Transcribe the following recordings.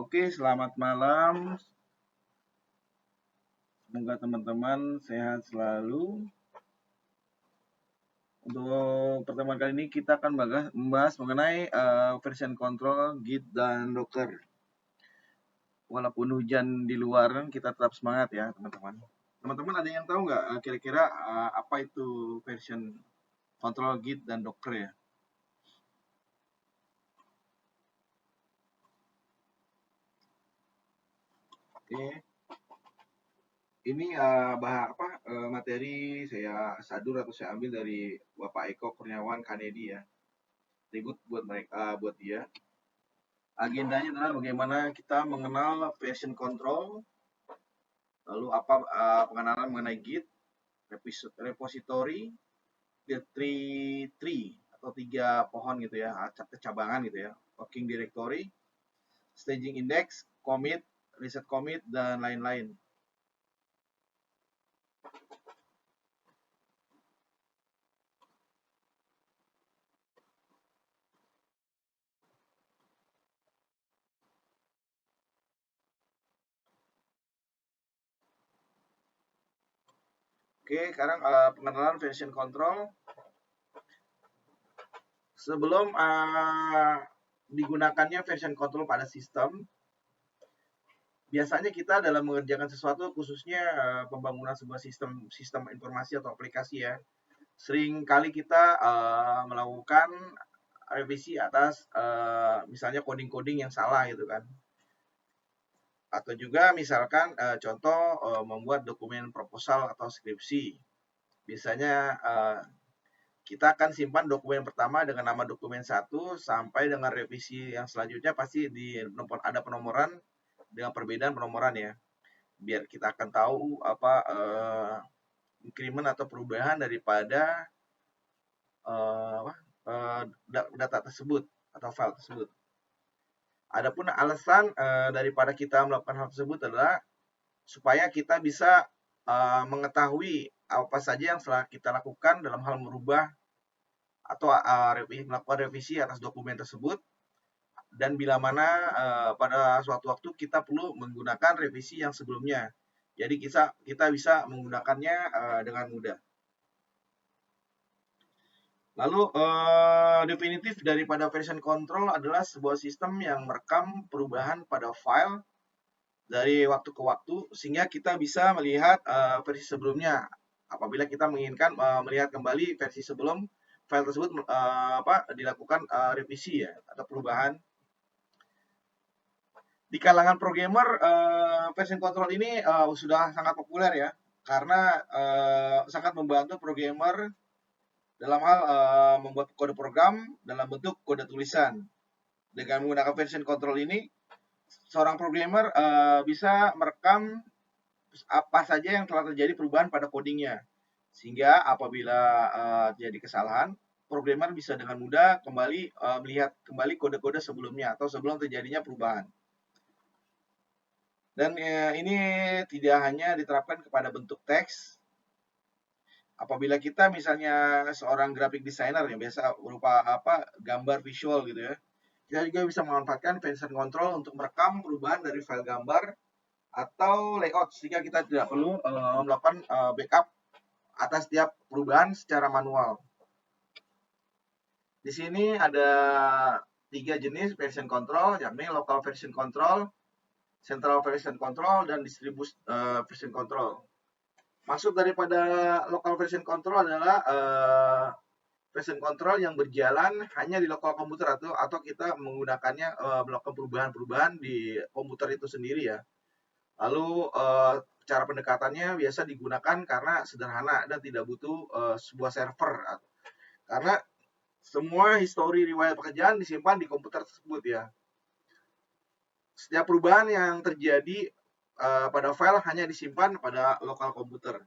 Oke, selamat malam. Semoga teman-teman sehat selalu. Untuk pertemuan kali ini kita akan membahas mengenai version control, Git, dan Docker. Walaupun hujan di luar, kita tetap semangat ya teman-teman. Teman-teman ada yang tahu nggak kira-kira apa itu version control, Git, dan Docker ya? Oke. Ini materi saya sadur atau saya ambil dari Bapak Eko Kurniawan Kanedi ya. Ribut buat mereka, buat dia. Agendanya adalah bagaimana kita mengenal version control, lalu apa pengenalan mengenai Git, repository, tree atau 3 pohon gitu ya, cabangan gitu ya, working directory, staging index, commit, reset commit, dan lain-lain. Oke, sekarang pengenalan version control. Sebelum digunakannya version control pada sistem, biasanya kita dalam mengerjakan sesuatu, khususnya pembangunan sebuah sistem informasi atau aplikasi ya, sering kali kita melakukan revisi atas misalnya coding-coding yang salah gitu kan. Atau juga misalkan contoh membuat dokumen proposal atau skripsi. Biasanya kita akan simpan dokumen pertama dengan nama dokumen 1 sampai dengan revisi yang selanjutnya pasti ada penomoran dengan perbedaan penomoran ya. Biar kita akan tahu apa increment atau perubahan daripada data tersebut atau file tersebut. Adapun alasan daripada kita melakukan hal tersebut adalah supaya kita bisa mengetahui apa saja yang telah kita lakukan dalam hal merubah atau melakukan revisi atas dokumen tersebut, dan bila mana pada suatu waktu kita perlu menggunakan revisi yang sebelumnya. Jadi kita bisa menggunakannya dengan mudah. Lalu definitif daripada version control adalah sebuah sistem yang merekam perubahan pada file dari waktu ke waktu sehingga kita bisa melihat versi sebelumnya. Apabila kita menginginkan melihat kembali versi sebelum file tersebut dilakukan revisi ya atau perubahan. Di kalangan programmer version control ini sudah sangat populer ya, karena sangat membantu programmer dalam hal membuat kode program dalam bentuk kode tulisan. Dengan menggunakan version control ini, seorang programmer bisa merekam apa saja yang telah terjadi perubahan pada codingnya. Sehingga apabila terjadi kesalahan, programmer bisa dengan mudah kembali melihat kembali kode-kode sebelumnya atau sebelum terjadinya perubahan. Dan ini tidak hanya diterapkan kepada bentuk teks. Apabila kita misalnya seorang graphic designer yang biasa berupa gambar visual gitu ya, kita juga bisa memanfaatkan version control untuk merekam perubahan dari file gambar atau layout sehingga kita tidak perlu melakukan backup atas setiap perubahan secara manual. Di sini ada 3 jenis version control, yakni local version control, central version control, dan distributed version control. Maksud daripada local version control adalah version control yang berjalan hanya di lokal komputer atau kita menggunakannya melakukan perubahan-perubahan di komputer itu sendiri ya. Lalu cara pendekatannya biasa digunakan karena sederhana dan tidak butuh sebuah server. Karena semua histori riwayat pekerjaan disimpan di komputer tersebut ya. Setiap perubahan yang terjadi pada file hanya disimpan pada lokal komputer.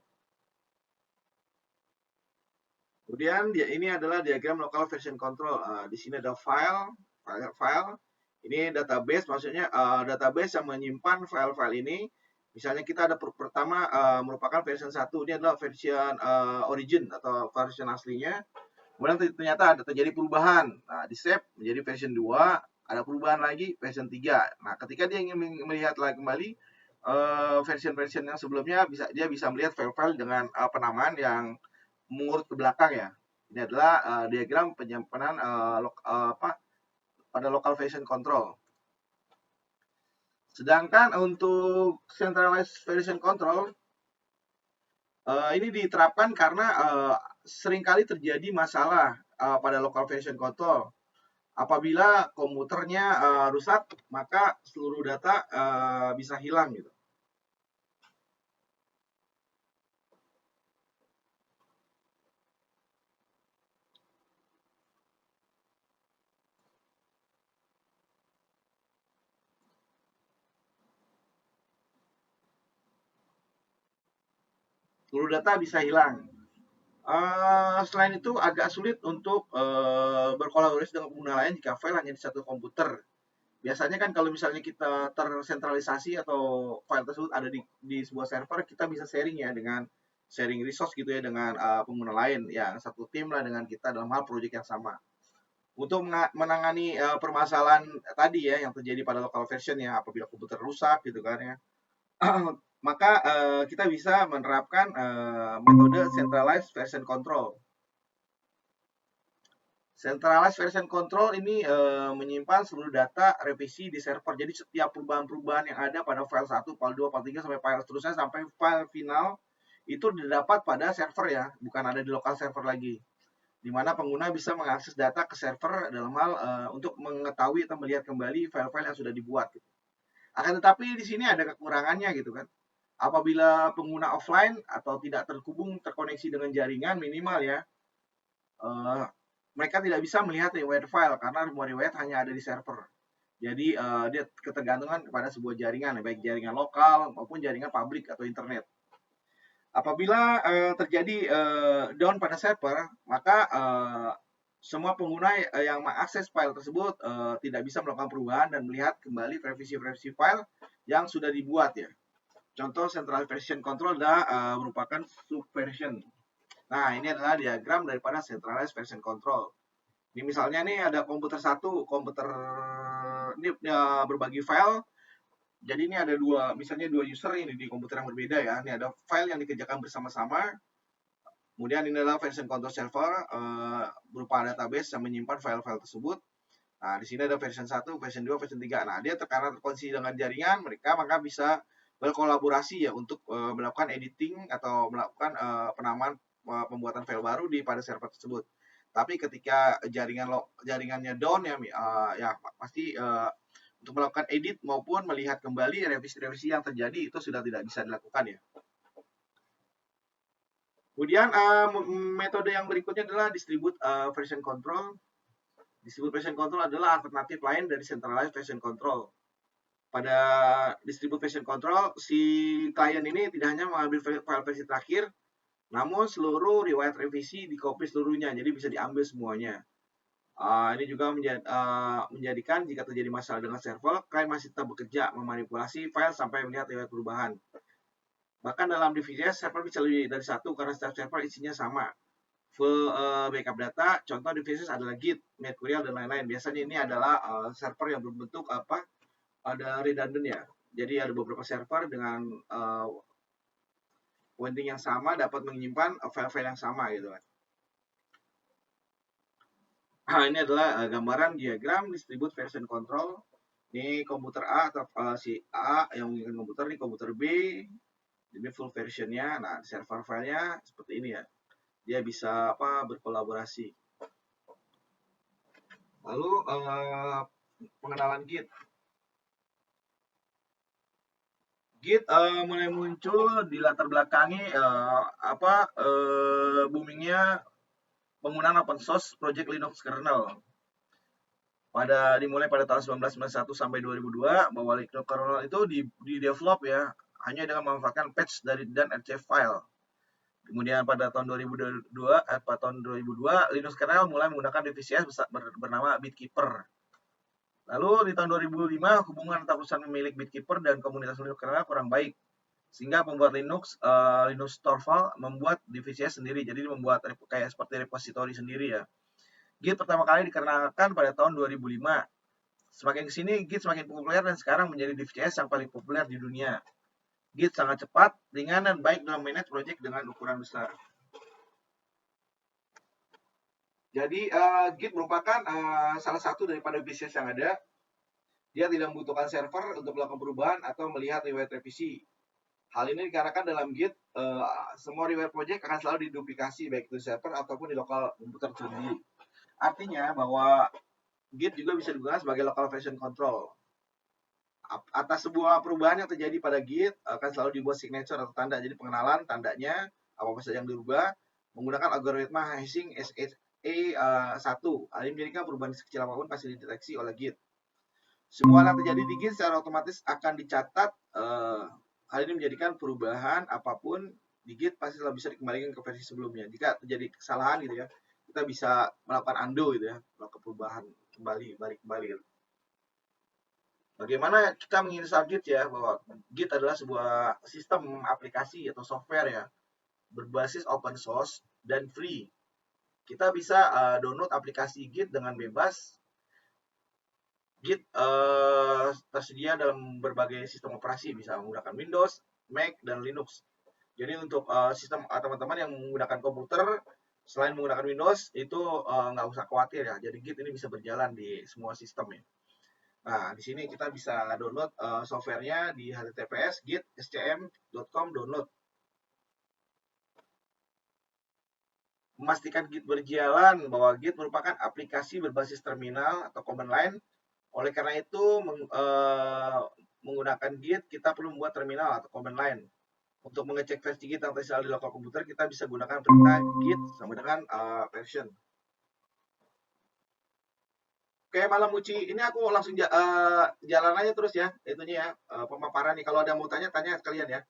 Kemudian ini adalah diagram local version control. Di sini ada file. Ini database, maksudnya database yang menyimpan file-file ini. Misalnya kita ada pertama merupakan version 1, ini adalah version origin atau version aslinya. Kemudian ternyata ada terjadi perubahan. Nah, di save menjadi version 2, ada perubahan lagi version 3. Nah, ketika dia ingin melihat lagi kembali version-version yang sebelumnya, dia bisa melihat file-file dengan penamaan yang mengurut ke belakang ya. Ini adalah diagram penyimpanan pada local version control. Sedangkan untuk centralized version control ini diterapkan karena seringkali terjadi masalah pada local version control. Apabila komputernya rusak, maka seluruh data bisa hilang gitu. Seluruh data bisa hilang. Selain itu agak sulit untuk berkolaborasi dengan pengguna lain jika file hanya di satu komputer. Biasanya kan kalau misalnya kita tersentralisasi atau file tersebut ada di sebuah server, kita bisa sharing ya dengan sharing resource gitu ya dengan pengguna lain yang satu tim lah dengan kita dalam hal project yang sama. Untuk menangani permasalahan tadi ya yang terjadi pada local version ya, apabila komputer rusak gitu kan ya, maka kita bisa menerapkan metode centralized version control. Centralized version control ini menyimpan seluruh data revisi di server. Jadi setiap perubahan-perubahan yang ada pada file 1, file 2, file 3 sampai file seterusnya sampai file final itu didapat pada server ya, bukan ada di lokal server lagi. Di mana pengguna bisa mengakses data ke server dalam hal untuk mengetahui atau melihat kembali file-file yang sudah dibuat. Akan tetapi di sini ada kekurangannya gitu kan. Apabila pengguna offline atau tidak terkoneksi dengan jaringan minimal ya, mereka tidak bisa melihat riwayat file karena semua riwayat hanya ada di server. Jadi dia ketergantungan kepada sebuah jaringan, baik jaringan lokal maupun jaringan publik atau internet. Apabila terjadi down pada server, maka semua pengguna yang mengakses file tersebut tidak bisa melakukan perubahan dan melihat kembali revisi-revisi file yang sudah dibuat ya. Contoh central version control adalah merupakan subversion. Nah, ini adalah diagram daripada centralized version control. Ini misalnya nih ada komputer satu, komputer ini berbagi file. Jadi ini ada misalnya dua user ini di komputer yang berbeda ya. Ini ada file yang dikerjakan bersama-sama. Kemudian ini adalah version control server berupa database yang menyimpan file-file tersebut. Nah, di sini ada version 1, version 2, version 3. Nah, dia karena terkoneksi dengan jaringan, mereka maka bisa berkolaborasi ya untuk melakukan editing atau melakukan penamaan pembuatan file baru pada server tersebut. Tapi ketika jaringannya down ya, ya pasti untuk melakukan edit maupun melihat kembali revisi-revisi yang terjadi itu sudah tidak bisa dilakukan ya. Kemudian metode yang berikutnya adalah distribute version control. Distribute version control adalah alternatif lain dari centralized version control. Pada distribute version control, si klien ini tidak hanya mengambil file versi terakhir, namun seluruh riwayat revisi di-copy seluruhnya, jadi bisa diambil semuanya. Ini juga menjadikan jika terjadi masalah dengan server, klien masih tetap bekerja memanipulasi file sampai melihat riwayat perubahan. Bahkan dalam DVCS, server bisa lebih dari satu karena setiap server isinya sama. Full backup data, contoh DVCS adalah Git, Mercurial, dan lain-lain. Biasanya ini adalah server yang berbentuk ada redundant ya. Jadi ada beberapa server dengan pointing yang sama dapat menyimpan file-file yang sama gitu kan. Nah, ini adalah gambaran diagram distribute version control. Ini komputer A atau si A yang menggunakan komputer, ini komputer B. Ini full versionnya. Nah, server filenya seperti ini ya. Dia bisa berkolaborasi. Lalu pengenalan Git. Git mulai muncul di latar belakangi boomingnya penggunaan open source project Linux kernel. Dimulai pada tahun 1991 sampai 2002 bahwa Linux kernel itu di develop ya hanya dengan memanfaatkan patch dan archive file. Kemudian pada tahun 2002 Linux kernel mulai menggunakan DVCS bernama Bitkeeper. Lalu di tahun 2005 hubungan antara perusahaan pemilik Bitkeeper dan komunitas Linux kernel kurang baik. Sehingga pembuat Linux Torvald membuat DVCS sendiri. Jadi membuat kayak seperti repository sendiri ya. Git pertama kali dikenalkan pada tahun 2005. Semakin kesini Git semakin populer dan sekarang menjadi DevJS yang paling populer di dunia. Git sangat cepat, ringan, dan baik dalam manage project dengan ukuran besar. Jadi Git merupakan salah satu daripada bisnis yang ada. Dia tidak membutuhkan server untuk melakukan perubahan atau melihat riwayat revisi. Hal ini dikarenakan dalam Git, semua riwayat project akan selalu diduplikasi baik di server ataupun di lokal komputer sendiri. Artinya bahwa Git juga bisa digunakan sebagai local version control. Atas sebuah perubahan yang terjadi pada Git akan selalu dibuat signature atau tanda. Jadi pengenalan tandanya apa saja yang dirubah menggunakan algoritma hashing SHA-1. Hal ini menjadikan perubahan sekecil apapun pasti dideteksi oleh Git. Semua yang terjadi di Git secara otomatis akan dicatat. Hal ini menjadikan perubahan apapun di Git pasti selalu bisa dikembalikan ke versi sebelumnya. Jika terjadi kesalahan gitu ya, kita bisa melakukan undo gitu ya, melakukan perubahan balik kembali. Gitu. Bagaimana kita menginstal Git ya, bahwa Git adalah sebuah sistem aplikasi atau software ya, berbasis open source dan free. Kita bisa download aplikasi Git dengan bebas. Git tersedia dalam berbagai sistem operasi, bisa menggunakan Windows, Mac, dan Linux. Jadi untuk sistem teman-teman yang menggunakan komputer, selain menggunakan Windows, itu nggak usah khawatir ya. Jadi Git ini bisa berjalan di semua sistem ya. Nah, di sini kita bisa download softwarenya di https git.scm.com download. Memastikan Git berjalan, bahwa Git merupakan aplikasi berbasis terminal atau command line. Oleh karena itu, menggunakan Git, kita perlu membuat terminal atau command line. Untuk mengecek versi Git yang terinstall di lokal komputer, kita bisa gunakan perintah Git sama dengan version. Oke, Malam Uci, ini aku langsung jalan aja terus ya, itunya ya, pemaparan nih. Kalau ada mau tanya sekalian ya.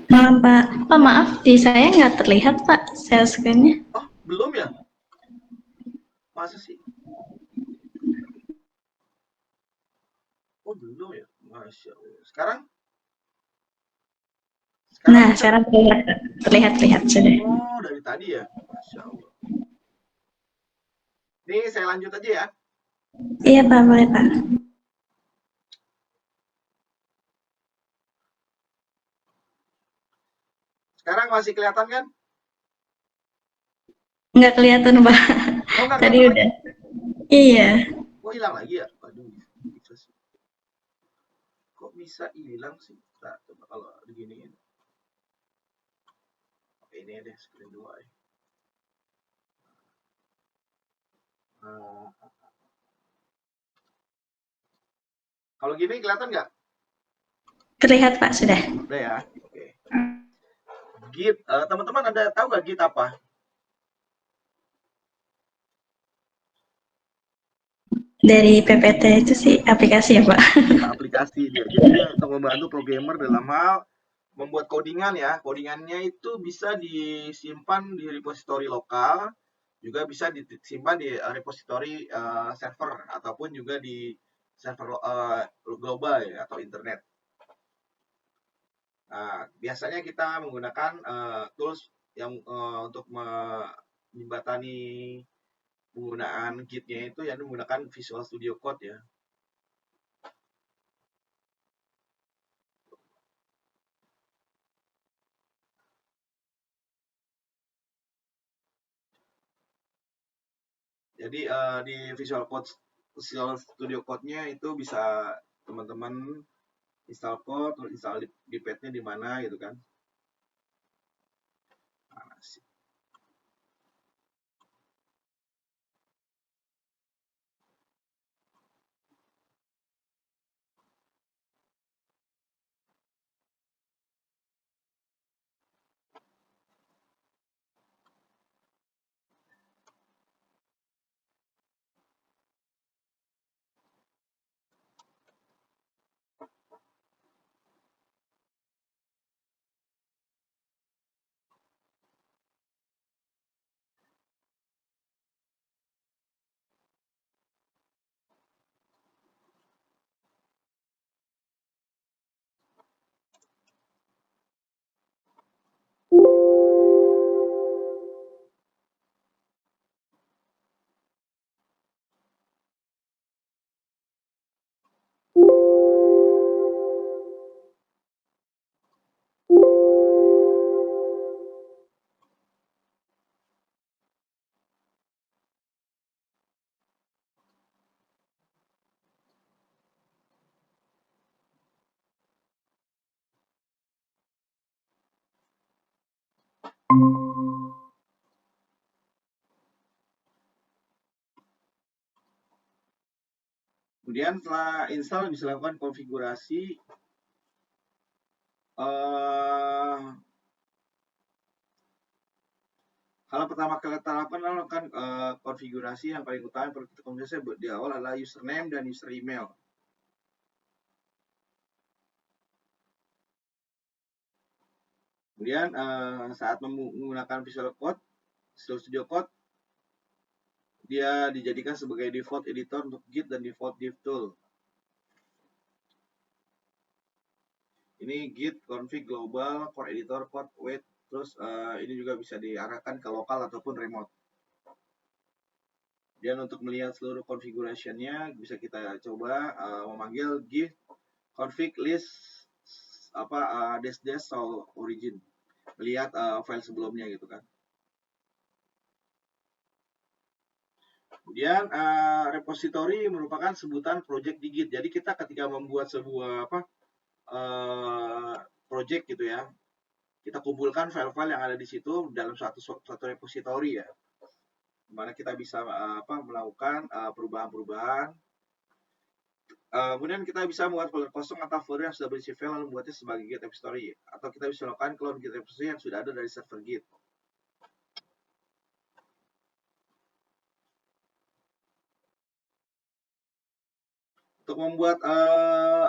Malam Pak, maaf di saya nggak terlihat Pak share screen-nya. Oh, belum ya? Masa sih? Oh, belum ya? Masya Allah. Sekarang Nah, bisa? sekarang terlihat sudah. Oh, dari tadi ya? Masya Allah. Ini saya lanjut aja ya. Iya Pak, boleh Pak. Sekarang masih kelihatan kan? Nggak kelihatan Pak. Oh, nggak Tadi kelihatan lagi? udah. Iya. Oh, hilang lagi ya? Aduh, bisa sih. Kok bisa hilang sih? Nah, coba kalau begini. Oke, ini deh screen 2 ya. Kalau gini kelihatan nggak? Terlihat Pak, sudah. Udah ya? Oke. Git, teman-teman ada tahu nggak Git apa? Dari PPT itu sih aplikasi ya Pak. Iya, aplikasi dia. Jadi dia untuk membantu programmer dalam hal membuat codingan ya. Codingannya itu bisa disimpan di repository lokal, juga bisa disimpan di repository server ataupun juga di server global ya atau internet. Nah, biasanya kita menggunakan tools yang untuk menjembatani penggunaan Git-nya itu ya menggunakan Visual Studio Code ya. Jadi di Visual Studio Code-nya itu bisa teman-teman install code, terus install di pad-nya di mana gitu kan. Nah, Kemudian setelah install bisa lakukan konfigurasi. Hal pertama kali kita lakukan adalah konfigurasi. Yang paling utama yang perlu kita konfigurasi di awal adalah username dan user email. Kemudian saat menggunakan Visual Studio Code, dia dijadikan sebagai default editor untuk Git dan default div tool. Ini Git config global core editor code wait, terus ini juga bisa diarahkan ke lokal ataupun remote. Dan untuk melihat seluruh configuration-nya bisa kita coba memanggil git config list dash soul origin, lihat file sebelumnya gitu kan. Kemudian repository merupakan sebutan project di Git. Jadi kita ketika membuat sebuah project gitu ya, kita kumpulkan file-file yang ada di situ dalam satu repository ya, dimana kita bisa melakukan perubahan-perubahan. Kemudian kita bisa membuat folder kosong atau folder yang sudah berisi file lalu membuatnya sebagai Git repository, atau kita bisa melakukan clone Git repository yang sudah ada dari server Git. Untuk membuat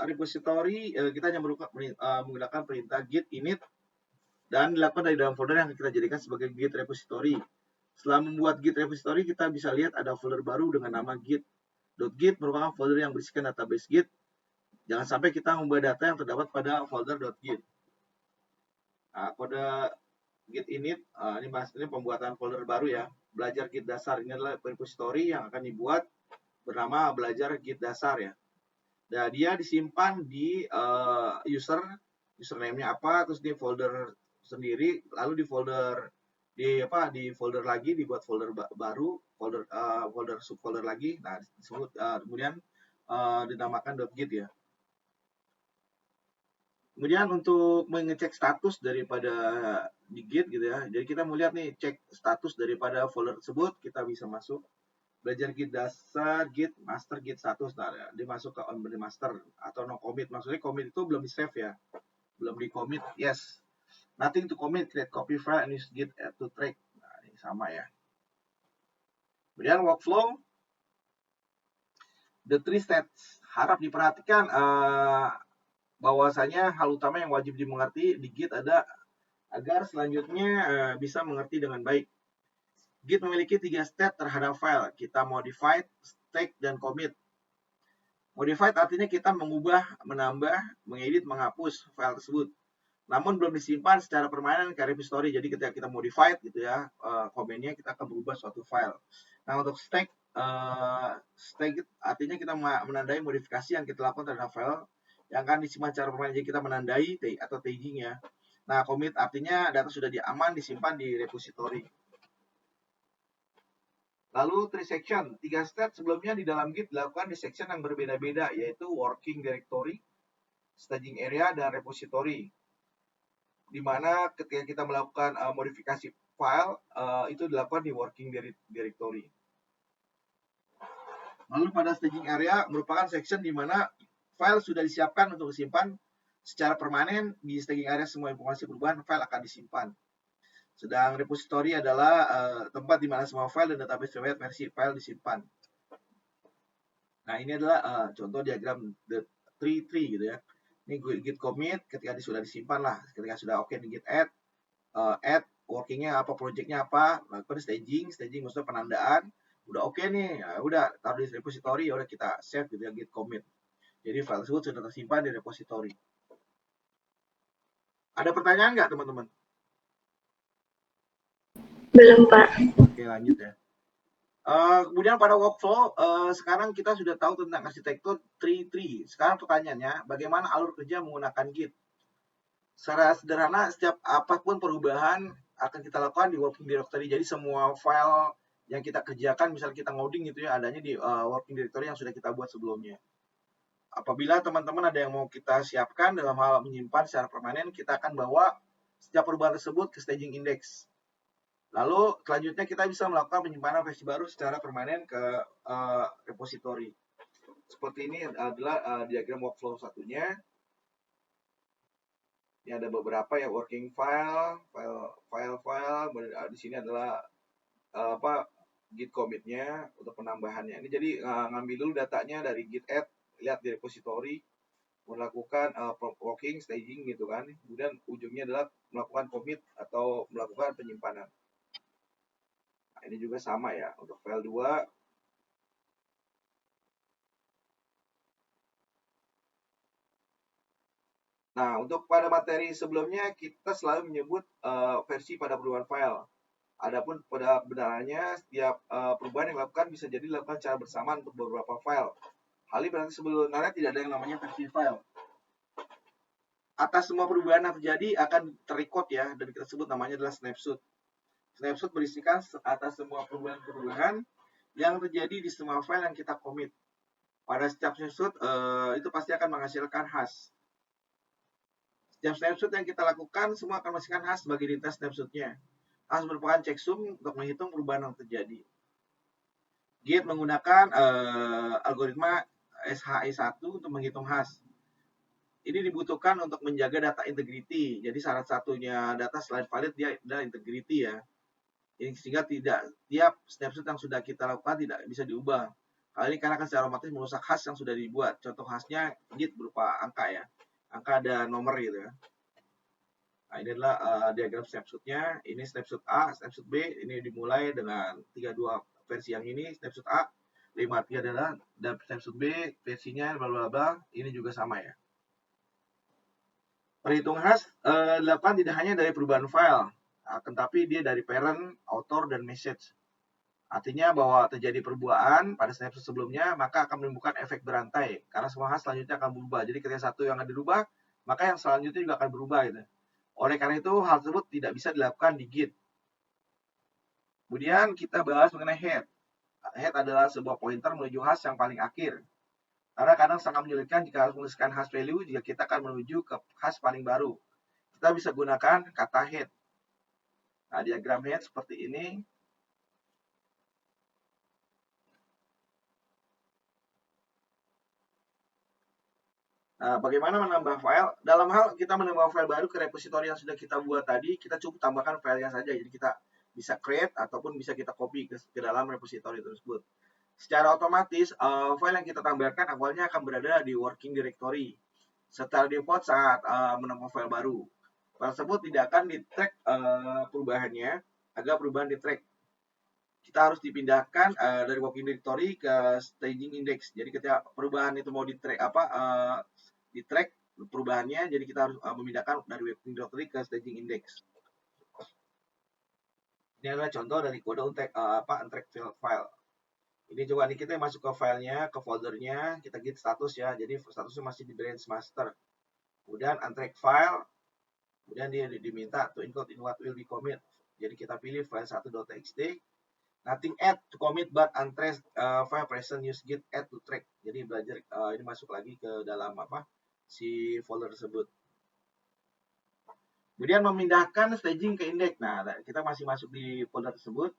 repository, kita hanya menggunakan perintah git init dan dilakukan dari dalam folder yang kita jadikan sebagai Git repository. Setelah membuat Git repository, kita bisa lihat ada folder baru dengan nama git.git merupakan folder yang berisikan database Git. Jangan sampai kita membuat data yang terdapat pada folder.git. Nah, kode git init ini pembuatan folder baru ya. Belajar Git dasar ini adalah repository yang akan dibuat bernama belajar Git dasar ya. Nah, dia disimpan di username-nya apa, terus di folder sendiri, lalu di folder lagi dibuat folder baru, folder subfolder lagi. Nah, disebut kemudian dinamakan .git ya. Kemudian untuk mengecek status daripada di Git gitu ya. Jadi kita mau lihat nih cek status daripada folder tersebut, kita bisa masuk belajar Git dasar, Git master, Git status. Nah, dia masuk ke on master atau no commit. Maksudnya commit itu belum di save ya, belum di commit. Yes, nothing to commit, create copy file and use Git to track. Nah, ini sama ya. Kemudian workflow, the three steps. Harap diperhatikan bahwasanya hal utama yang wajib dimengerti di Git ada agar selanjutnya bisa mengerti dengan baik. Git memiliki 3 step terhadap file. Kita modified, stack, dan commit. Modified artinya kita mengubah, menambah, mengedit, menghapus file tersebut. Namun belum disimpan secara permanen ke repository. Jadi ketika kita modified gitu ya, komennya kita akan berubah suatu file. Nah, untuk stack artinya kita menandai modifikasi yang kita lakukan terhadap file yang akan disimpan secara permanen. Jadi kita menandai atau tagging ya. Nah, commit artinya data sudah aman disimpan di repository. Lalu 3 section, 3 step sebelumnya di dalam Git dilakukan di section yang berbeda-beda, yaitu working directory, staging area, dan repository. Di mana ketika kita melakukan modifikasi file, itu dilakukan di working directory. Lalu pada staging area merupakan section di mana file sudah disiapkan untuk disimpan secara permanen. Di staging area semua informasi perubahan file akan disimpan. Sedang repository adalah tempat di mana semua file dan database riwayat versi file disimpan. Nah, ini adalah contoh diagram the tree gitu ya. Ini git commit ketika sudah disimpan lah. Ketika sudah oke di git add workingnya apa, projectnya apa, lakukan staging maksudnya penandaan. Udah oke nih, ya udah taruh di repository, ya udah kita save gitu ya, git commit. Jadi file tersebut sudah tersimpan di repository. Ada pertanyaan nggak teman-teman? Belum, Pak. Oke, lanjut ya. Kemudian pada workflow, sekarang kita sudah tahu tentang arsitektur tree. Sekarang pertanyaannya, bagaimana alur kerja menggunakan Git? Secara sederhana, setiap apapun perubahan akan kita lakukan di working directory. Jadi semua file yang kita kerjakan, misalnya kita ngoding gitu ya, adanya di working directory yang sudah kita buat sebelumnya. Apabila teman-teman ada yang mau kita siapkan dalam hal menyimpan secara permanen, kita akan bawa setiap perubahan tersebut ke staging index. Lalu selanjutnya kita bisa melakukan penyimpanan versi baru secara permanen ke repository. Seperti ini adalah diagram workflow satunya. Ini ada beberapa ya, working file. Di sini adalah git commit-nya untuk penambahannya. Ini jadi ngambil dulu datanya dari git add, lihat di repository, melakukan provoking, staging gitu kan. Kemudian ujungnya adalah melakukan commit atau melakukan penyimpanan. Nah, ini juga sama ya untuk file 2. Nah, untuk pada materi sebelumnya kita selalu menyebut versi pada perubahan file. Adapun pada kebenarannya setiap perubahan yang dilakukan bisa jadi dilakukan secara bersamaan untuk beberapa file. Hal ini berarti sebenarnya tidak ada yang namanya versi file. Atas semua perubahan yang terjadi akan terrecord ya, dan kita sebut namanya adalah snapshot. Snapshot berisikan atas semua perubahan yang terjadi di semua file yang kita commit. Pada setiap snapshot itu pasti akan menghasilkan hash. Setiap snapshot yang kita lakukan semua akan menghasilkan hash sebagai identitas snapshotnya. Hash merupakan checksum untuk menghitung perubahan yang terjadi. Git menggunakan algoritma SHA-1 untuk menghitung hash. Ini dibutuhkan untuk menjaga data integrity. Jadi syarat satunya data selain valid dia adalah integrity ya. Sehingga tidak tiap snapshot yang sudah kita lakukan tidak bisa diubah. Hal ini karena akan secara otomatis merusak hash yang sudah dibuat. Contoh hashnya git berupa angka ya. Angka ada nomor gitu ya. Nah, ini adalah diagram snapshotnya. Ini snapshot A, snapshot B. Ini dimulai dengan 32 versi yang ini. Snapshot A, 53 adalah, dan snapshot B versinya bla bla bla. Ini juga sama ya. Perhitungan hash dilakukan tidak hanya dari perubahan file, tetapi dia dari parent, author, dan message. Artinya bahwa terjadi perubahan pada snapshot sebelumnya, maka akan menimbulkan efek berantai. Karena semua hash selanjutnya akan berubah. Jadi ketika satu yang akan dirubah, maka yang selanjutnya juga akan berubah. Gitu. Oleh karena itu, hal tersebut tidak bisa dilakukan di Git. Kemudian kita bahas mengenai head. Head adalah sebuah pointer menuju hash yang paling akhir. Karena kadang sangat menyulitkan jika harus menuliskan hash value jika kita akan menuju ke hash paling baru. Kita bisa gunakan kata head. Nah, diagram head seperti ini. Nah, bagaimana menambah file? Dalam hal kita menambah file baru ke repository yang sudah kita buat tadi, kita cukup tambahkan filenya saja. Jadi kita bisa create ataupun bisa kita copy ke dalam repository tersebut. Secara otomatis, file yang kita tambahkan awalnya akan berada di working directory. Setelah default saat menambah file baru. File tersebut tidak akan di-track perubahannya, agar perubahan di-track. Kita harus dipindahkan dari working directory ke staging index. Jadi ketika perubahan itu mau di-track di-track perubahannya, jadi kita harus memindahkan dari working directory ke staging index. Ini adalah contoh dari kode untrack file. Ini coba nih kita masuk ke filenya, ke foldernya, kita git status ya. Jadi statusnya masih di branch master. Kemudian untrack file, kemudian dia diminta to include in what will be commit. Jadi kita pilih file 1.txt. Nothing add to commit but untrack file present use git add to track. Jadi belajar ini masuk lagi ke dalam si folder tersebut. Kemudian memindahkan staging ke index. Nah, kita masih masuk di folder tersebut.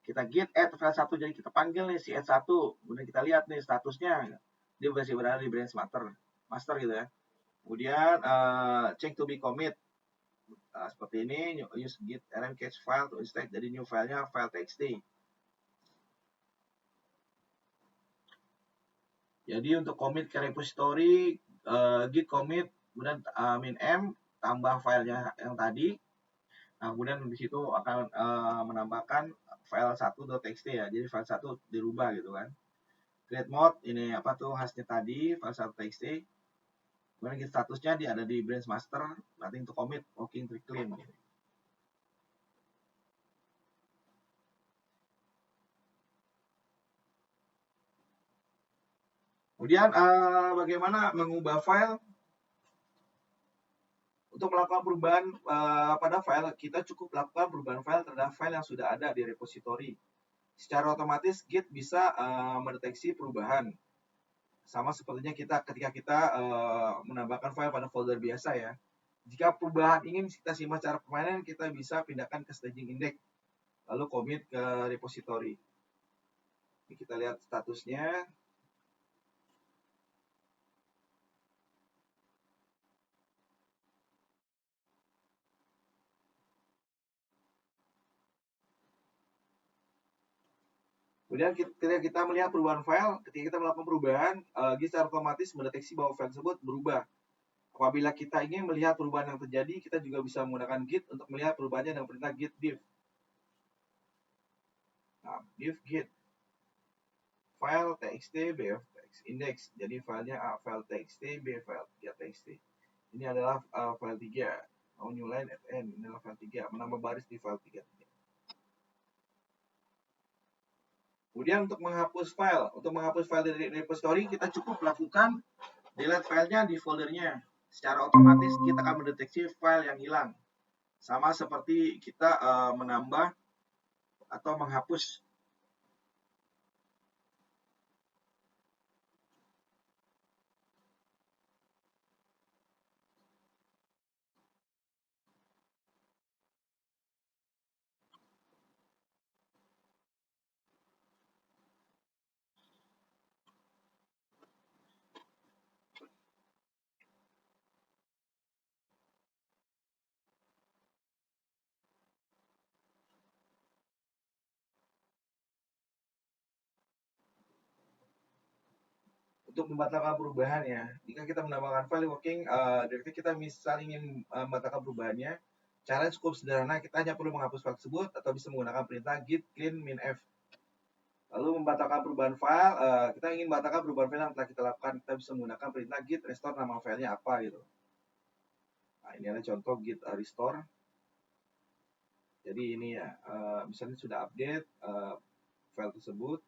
Kita git add file 1, jadi kita panggil nih si add 1. Kemudian kita lihat nih statusnya. Dia masih berada di branch master gitu ya. Kemudian check to be commit. Seperti ini, use git rm catch file to inspect. Jadi new filenya file txt. Jadi untuk commit ke repository, git commit, kemudian -m, tambah filenya yang tadi. Nah, kemudian di situ akan menambahkan file 1.txt ya. Jadi file 1 dirubah gitu kan. Create mode, ini hashnya tadi, file 1.txt. Kemudian statusnya dia ada di branch master, nothing to commit, working to clean. Gitu. Kemudian bagaimana mengubah file? Untuk melakukan perubahan pada file, kita cukup lakukan perubahan file terhadap file yang sudah ada di repository. Secara otomatis Git bisa mendeteksi perubahan. Sama sepertinya ketika kita menambahkan file pada folder biasa ya. Jika perubahan ingin kita simak secara permanen, kita bisa pindahkan ke staging index. lalu commit ke repository. Ini kita lihat statusnya. Kemudian ketika kita melihat perubahan file, ketika kita melakukan perubahan, Git secara otomatis mendeteksi bahwa file tersebut berubah. Apabila kita ingin melihat perubahan yang terjadi, kita juga bisa menggunakan Git untuk melihat perubahannya dengan perintah git diff. Nah, diff git file txt b index. Jadi filenya A file txt, B file 3 txt. Ini adalah file 3. New line at n. Ini adalah file 3. Menambah baris di file 3. Kemudian untuk menghapus file dari repository, kita cukup lakukan delete filenya di foldernya. Secara otomatis kita akan mendeteksi file yang hilang. Sama seperti kita menambah atau menghapus. Untuk membatalkan perubahan ya, jika kita menambahkan file working directory, kita misal ingin membatalkan perubahannya, caranya cukup sederhana. Kita hanya perlu menghapus file tersebut atau bisa menggunakan perintah git clean min f. Lalu membatalkan perubahan file, kita ingin membatalkan perubahan file yang telah kita lakukan, kita bisa menggunakan perintah git restore nama filenya apa gitu. Nah, ini ada contoh git restore. Jadi ini ya, misalnya sudah update file tersebut.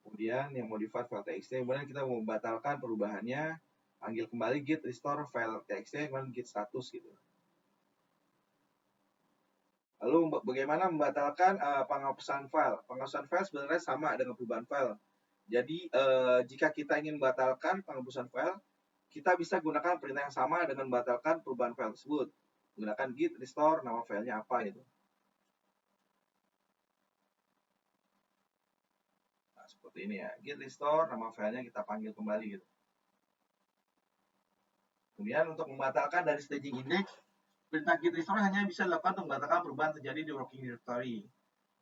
Kemudian yang modified file txt, kemudian kita mau membatalkan perubahannya, panggil kembali git restore file txt, kemudian git status gitu. Lalu bagaimana membatalkan penghapusan file? Penghapusan file sebenarnya sama dengan perubahan file. Jadi jika kita ingin membatalkan penghapusan file, kita bisa gunakan perintah yang sama dengan membatalkan perubahan file tersebut. Gunakan git restore nama filenya apa gitu. Seperti ini ya, git restore nama filenya kita panggil kembali gitu. Kemudian untuk membatalkan dari staging index, perintah git restore hanya bisa dilakukan untuk membatalkan perubahan terjadi di working directory.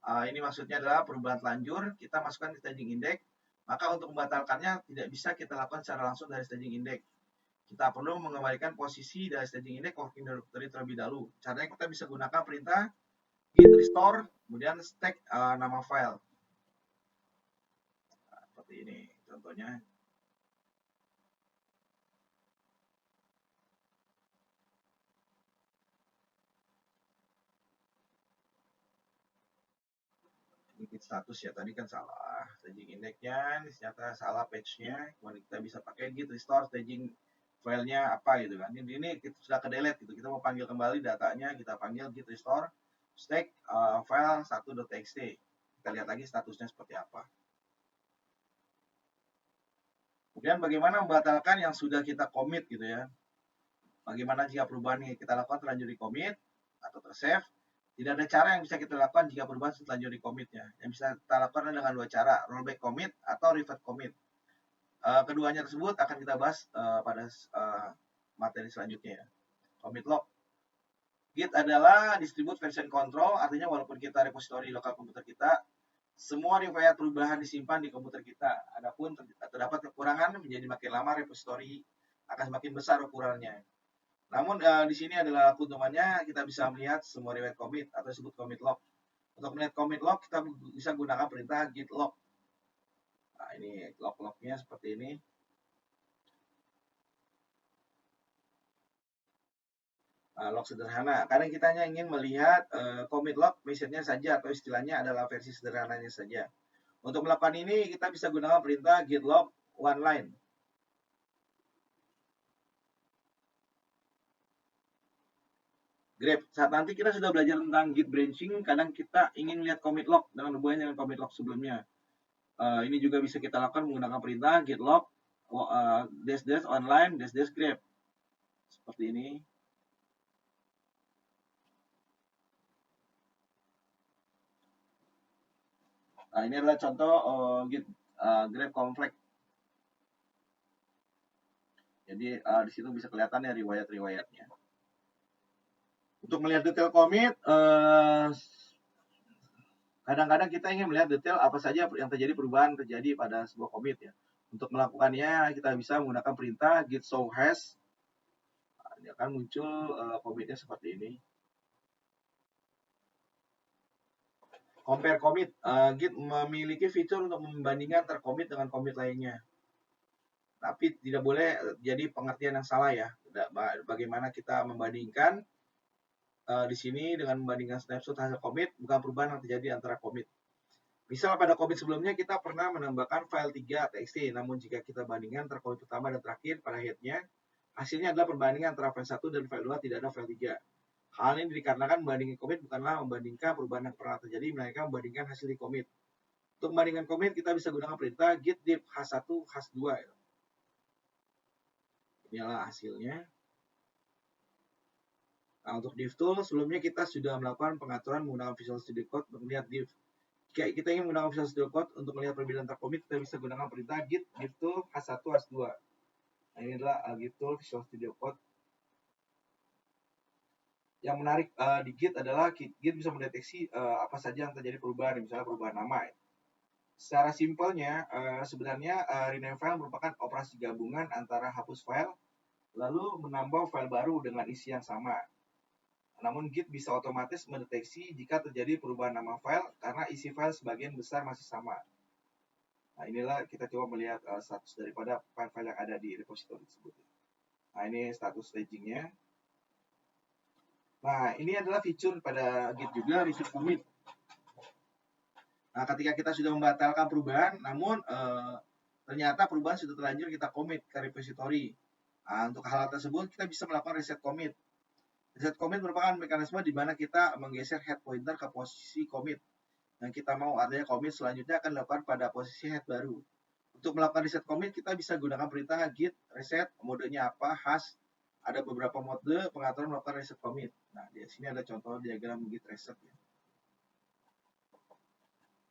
Ini maksudnya adalah perubahan telanjur, kita masukkan di staging index, maka untuk membatalkannya tidak bisa kita lakukan secara langsung dari staging index. Kita perlu mengembalikan posisi dari staging index ke working directory terlebih dahulu. Caranya kita bisa gunakan perintah git restore, kemudian stack nama file. Seperti ini contohnya. Ini git status ya, tadi kan salah staging indexnya, ternyata salah page-nya. Kemudian kita bisa pakai git restore staging filenya apa gitu kan. Ini sudah ke delete gitu. Kita mau panggil kembali datanya, kita panggil git restore stack file 1.txt. Kita lihat lagi statusnya seperti apa. Kemudian bagaimana membatalkan yang sudah kita commit gitu ya. Bagaimana jika perubahan yang kita lakukan terlanjur di commit atau tersave. Tidak ada cara yang bisa kita lakukan jika perubahan terlanjur di commitnya. Yang bisa kita lakukan dengan dua cara, rollback commit atau revert commit. Keduanya tersebut akan kita bahas pada materi selanjutnya ya. Commit log. Git adalah distribute version control, artinya walaupun kita repository lokal komputer kita, semua riwayat perubahan disimpan di komputer kita. Adapun terdapat kekurangan, menjadi makin lama repository akan semakin besar ukurannya. Namun di sini adalah keuntungannya, kita bisa melihat semua riwayat commit atau disebut commit log. Untuk melihat commit log, kita bisa gunakan perintah git log. Nah, ini log-lognya seperti ini. Log sederhana. Kadang kita hanya ingin melihat commit log message-nya saja atau istilahnya adalah versi sederhananya saja. Untuk melakukan ini, kita bisa gunakan perintah git log one line. Grep. Saat nanti kita sudah belajar tentang git branching, kadang kita ingin lihat commit log dengan hubungannya dengan commit log sebelumnya. Ini juga bisa kita lakukan menggunakan perintah git log dash online dash grep. Seperti ini. Nah, ini adalah contoh Git grep conflict. Jadi di situ bisa kelihatan ya riwayat-riwayatnya. Untuk melihat detail commit, kadang-kadang kita ingin melihat detail apa saja yang perubahan terjadi pada sebuah commit ya. Untuk melakukannya kita bisa menggunakan perintah git show hash. Nah, ini akan muncul commitnya seperti ini. Compare commit, Git memiliki fitur untuk membandingkan antar commit dengan commit lainnya. Tapi tidak boleh jadi pengertian yang salah ya. Bagaimana kita membandingkan di sini dengan membandingkan snapshot hasil commit, bukan perubahan yang terjadi antara commit. Misal pada commit sebelumnya kita pernah menambahkan file 3 txt, namun jika kita bandingkan antara commit pertama dan terakhir pada headnya, hasilnya adalah perbandingan antara file 1 dan file 2 tidak ada file 3. Hal ini dikarenakan membandingkan commit bukanlah membandingkan perubahan yang pernah terjadi, melainkan membandingkan hasil di commit. Untuk membandingkan commit, kita bisa gunakan perintah git diff h1 h2. Inilah hasilnya. Nah, untuk diff tool, sebelumnya kita sudah melakukan pengaturan menggunakan Visual Studio Code untuk melihat diff. Jika kita ingin menggunakan Visual Studio Code untuk melihat perbedaan antar commit, kita bisa gunakan perintah git diff tool h1 h2. Nah, ini adalah git tool Visual Studio Code. Yang menarik di Git adalah Git bisa mendeteksi apa saja yang terjadi perubahan, misalnya perubahan nama. Secara simpelnya, sebenarnya rename file merupakan operasi gabungan antara hapus file, lalu menambah file baru dengan isi yang sama. Namun Git bisa otomatis mendeteksi jika terjadi perubahan nama file karena isi file sebagian besar masih sama. Nah, inilah kita coba melihat status daripada file-file yang ada di repository tersebut. Nah, ini status stagingnya. Nah, ini adalah fitur pada Git juga, reset commit. Nah, ketika kita sudah membatalkan perubahan, namun ternyata perubahan sudah terlanjur kita commit ke repository. Nah, untuk hal tersebut, kita bisa melakukan reset commit. Reset commit merupakan mekanisme di mana kita menggeser head pointer ke posisi commit. Yang kita mau adanya commit selanjutnya akan dilakukan pada posisi head baru. Untuk melakukan reset commit, kita bisa gunakan perintah git reset, modenya apa, hash. Ada beberapa mode pengaturan melakukan reset commit. Nah, di sini ada contoh diagram git reset ya.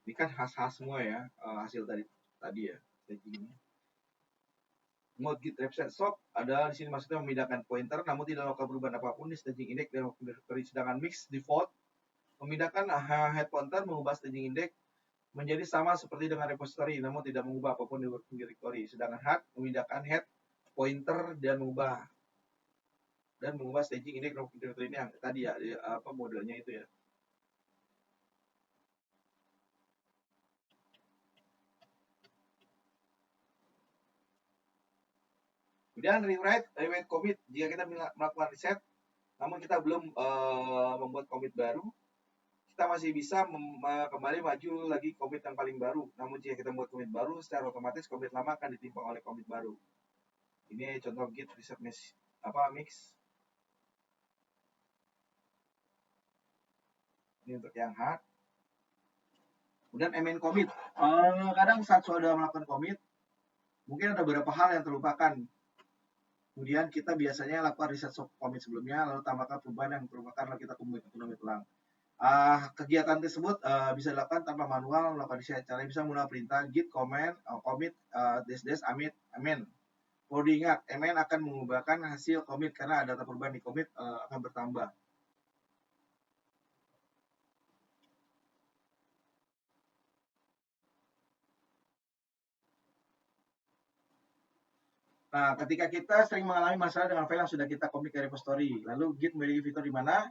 Ini kan hash semua ya, hasil tadi ya, stagingnya. Mode git reset swap ada di sini maksudnya memindahkan pointer namun tidak melakukan perubahan apapun di staging index dan directory. Sedangkan mix default memindahkan head pointer mengubah staging index menjadi sama seperti dengan repository namun tidak mengubah apapun di working directory. Sedangkan hard memindahkan head pointer dan mengubah staging index working directory ini yang tadi ya modelnya itu ya. Kemudian rewrite commit, jika kita melakukan reset namun kita belum membuat commit baru, kita masih bisa kembali maju lagi commit yang paling baru. Namun jika kita membuat commit baru, secara otomatis commit lama akan ditimpang oleh commit baru. Ini contoh git reset mix. Ini untuk yang hard. Kemudian mn commit. Kadang saat sudah melakukan commit, mungkin ada beberapa hal yang terlupakan. Kemudian kita biasanya lakukan reset commit sebelumnya, lalu tambahkan perubahan yang terlupakan, lalu kita commit ulang. Kegiatan tersebut bisa dilakukan tanpa manual, melakukan cara bisa menggunakan perintah git commit amin. Perlu diingat, mn akan mengubahkan hasil commit karena data perubahan di commit akan bertambah. Nah, ketika kita sering mengalami masalah dengan file yang sudah kita commit ke repository, lalu Git memiliki fitur di mana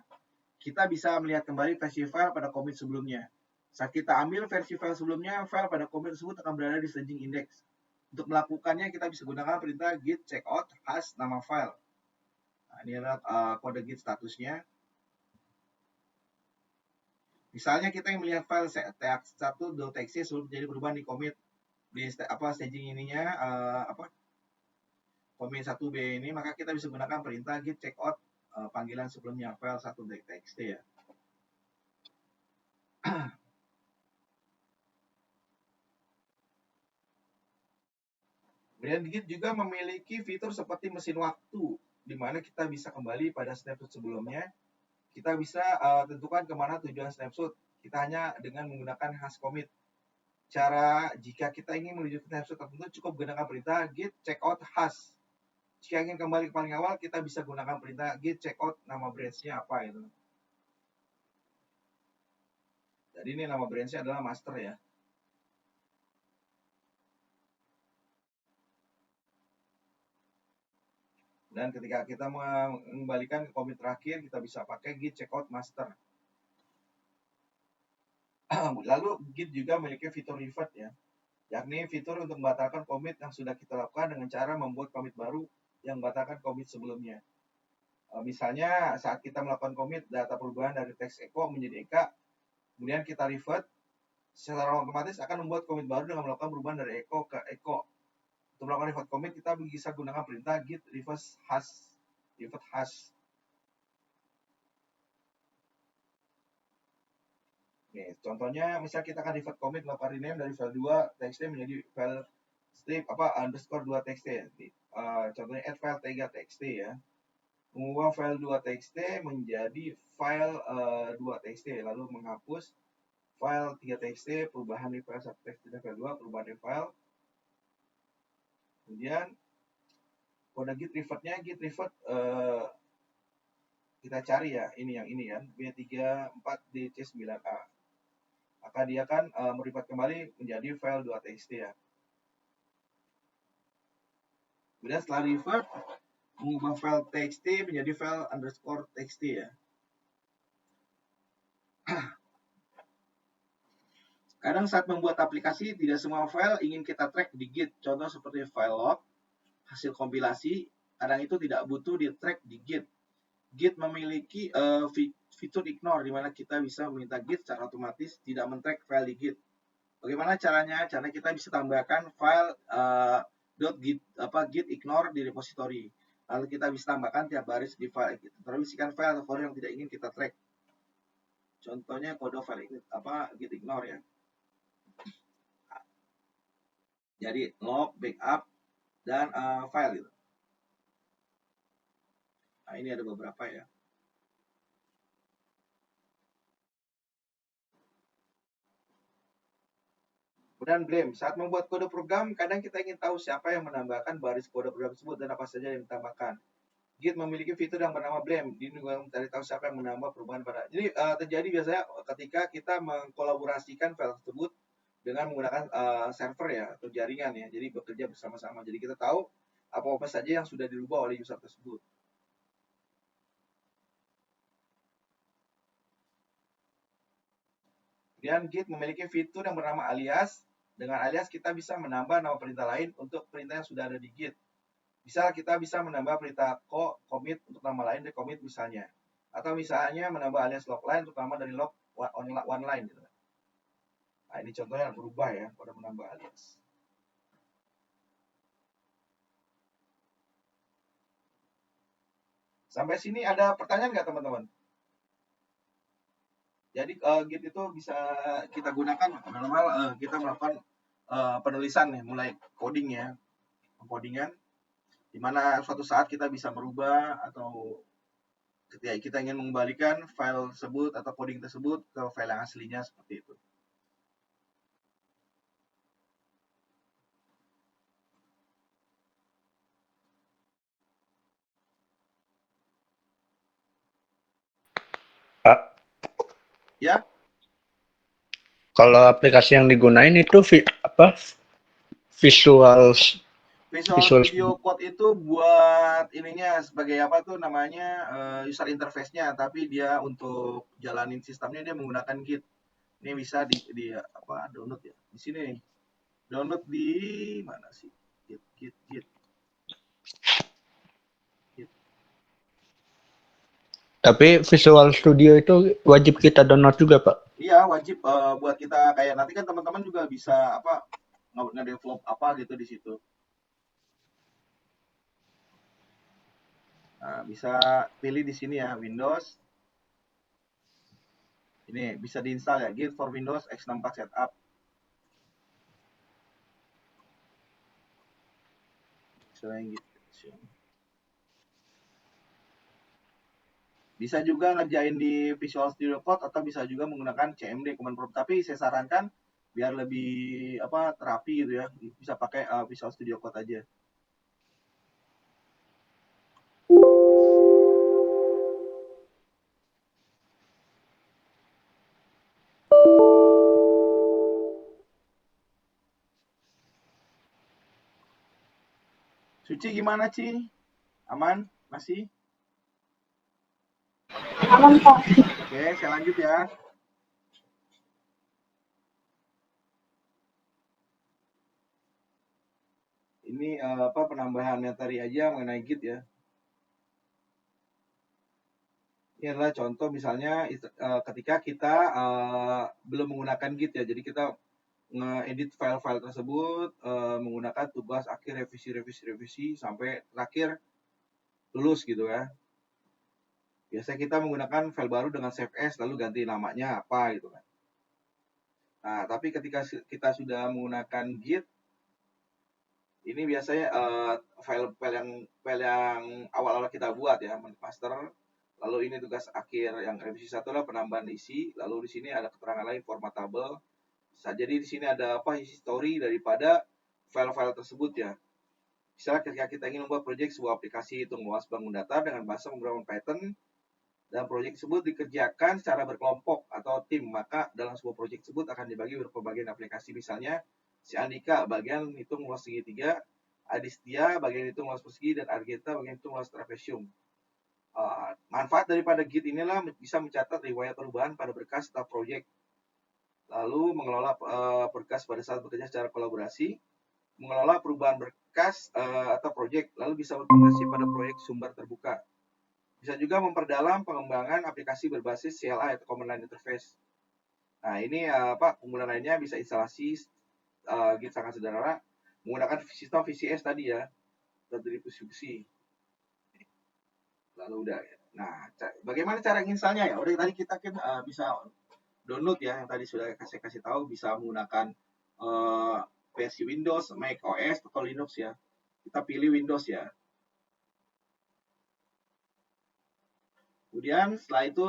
kita bisa melihat kembali versi file pada commit sebelumnya. Saat kita ambil versi file sebelumnya, file pada commit tersebut akan berada di staging index. Untuk melakukannya, kita bisa gunakan perintah git checkout hash nama file. Nah, ini adalah kode git statusnya. Misalnya kita yang melihat file th1.txt sebelum terjadi perubahan di commit di staging ininya commit 1b ini, maka kita bisa gunakan perintah git checkout panggilan sebelumnya file 1.txt ya. Kemudian Git juga memiliki fitur seperti mesin waktu, di mana kita bisa kembali pada snapshot sebelumnya. Kita bisa tentukan kemana tujuan snapshot. Kita hanya dengan menggunakan hash commit. cara jika kita ingin menuju ke snapshot tertentu cukup gunakan perintah git checkout hash. Jika ingin kembali ke paling awal, kita bisa gunakan perintah git checkout nama branch-nya apa itu. Jadi ini nama branch-nya adalah master ya. Dan ketika kita mengembalikan ke commit terakhir, kita bisa pakai git checkout master. Lalu git juga memiliki fitur revert ya, yakni fitur untuk membatalkan commit yang sudah kita lakukan dengan cara membuat commit baru yang membatalkan commit sebelumnya. Misalnya saat kita melakukan commit data perubahan dari teks echo menjadi eka, kemudian kita revert, secara otomatis akan membuat commit baru dengan melakukan perubahan dari echo ke echo. Untuk melakukan revert commit, kita bisa gunakan perintah git reverse hash. Revert hash. Oke, contohnya misal kita akan revert commit melakukan rename dari file 2 txt menjadi file strip underscore 2 txt. Contohnya add file 3 txt ya. Mengubah file 2 txt menjadi file 2 txt, lalu menghapus file 3 txt, perubahan di file 1 txt dan file 2, perubahan di file. Kemudian kode git revertnya git revert kita cari ya, ini yang ini kan, B34DC9A. Maka dia akan merevert kembali menjadi file 2 txt ya. Kemudian setelah revert, mengubah file txt menjadi file underscore txt ya. Kadang saat membuat aplikasi, tidak semua file ingin kita track di Git. Contoh seperti file log, hasil kompilasi, kadang itu tidak butuh di track di Git. Git memiliki fitur ignore, di mana kita bisa meminta Git secara otomatis tidak men-track file di Git. Bagaimana caranya? Caranya kita bisa tambahkan file git ignore di repository. Lalu kita bisa tambahkan tiap baris di file Git. Terus isikan file atau folder yang tidak ingin kita track. Contohnya kode file git ignore ya. Jadi log, backup, dan file gitu. Nah, ini ada beberapa ya. Kemudian blame. Saat membuat kode program, kadang kita ingin tahu siapa yang menambahkan baris kode program tersebut dan apa saja yang ditambahkan. Git memiliki fitur yang bernama blame. Ini juga mencari tahu siapa yang menambah perubahan pada. Jadi terjadi biasanya ketika kita mengkolaborasikan file tersebut dengan menggunakan server ya atau jaringan ya. Jadi bekerja bersama-sama. Jadi kita tahu apa-apa saja yang sudah dirubah oleh user tersebut. Kemudian Git memiliki fitur yang bernama alias. Dengan alias kita bisa menambah nama perintah lain untuk perintah yang sudah ada di Git. Misal kita bisa menambah perintah commit untuk nama lain dari commit misalnya. Atau misalnya menambah alias log line untuk nama dari log one line gitu. Nah, ini contohnya berubah ya pada menambah alias. Sampai sini ada pertanyaan nggak teman-teman? Jadi Git itu bisa kita gunakan dalam hal kita melakukan penulisan ya, mulai coding ya, codingan, di mana suatu saat kita bisa merubah atau ketika kita ingin mengembalikan file tersebut atau coding tersebut ke file yang aslinya seperti itu. Pak, Ya, kalau aplikasi yang digunain itu Visual Studio Code itu buat ininya sebagai apa tuh namanya user interface-nya, tapi dia untuk jalanin sistemnya dia menggunakan Git. Ini bisa di download ya. Di sini nih. Download di mana sih? Git. Tapi Visual Studio itu wajib kita download juga, Pak? Iya, wajib buat kita kayak nanti kan teman-teman juga bisa nge-develop apa gitu di situ. Nah, bisa pilih di sini ya, Windows. Ini bisa diinstal ya, Git for Windows x64 Setup. Selain gitu. Bisa juga ngerjain di Visual Studio Code atau bisa juga menggunakan CMD, Command Prompt. Tapi saya sarankan biar lebih terapi gitu ya, bisa pakai Visual Studio Code aja. Suci gimana, Ci? Aman? Masih? Aman, Pak. Oke, saya lanjut ya. Ini penambahan materi aja mengenai Git ya. Ini adalah contoh misalnya ketika kita belum menggunakan Git ya. Jadi kita nge-edit file-file tersebut menggunakan tugas akhir revisi sampai terakhir lulus gitu ya. Biasanya kita menggunakan file baru dengan save as lalu ganti namanya apa gitu kan. Nah, tapi ketika kita sudah menggunakan Git, ini biasanya file yang awal-awal kita buat ya, master. Lalu ini tugas akhir yang revisi 1 adalah penambahan isi. Lalu di sini ada keterangan lain formatable. Jadi di sini ada history daripada file-file tersebut ya. Misalnya ketika kita ingin membuat proyek sebuah aplikasi itu mengulas bangun data dengan bahasa menggunakan Python dan proyek tersebut dikerjakan secara berkelompok atau tim, maka dalam sebuah proyek tersebut akan dibagi beberapa bagian aplikasi. Misalnya si Andika bagian hitung luas segitiga, Adistia bagian hitung luas persegi, dan Argenta bagian hitung luas trapesium. Manfaat daripada Git inilah bisa mencatat riwayat perubahan pada berkas atau proyek, lalu mengelola berkas pada saat bekerja secara kolaborasi, mengelola perubahan berkas atau proyek, lalu bisa berkoordinasi pada proyek sumber terbuka. Bisa juga memperdalam pengembangan aplikasi berbasis CLI atau Command Line Interface. Nah, ini penggunaan lainnya bisa instalasi Git sangat sederhana menggunakan sistem VCS tadi ya, distribusi. Lalu udah. Nah, bagaimana cara installnya ya? Udah tadi kita kan bisa download ya, yang tadi sudah saya kasih tahu, bisa menggunakan versi Windows, Mac OS atau Linux ya. Kita pilih Windows ya. Kemudian setelah itu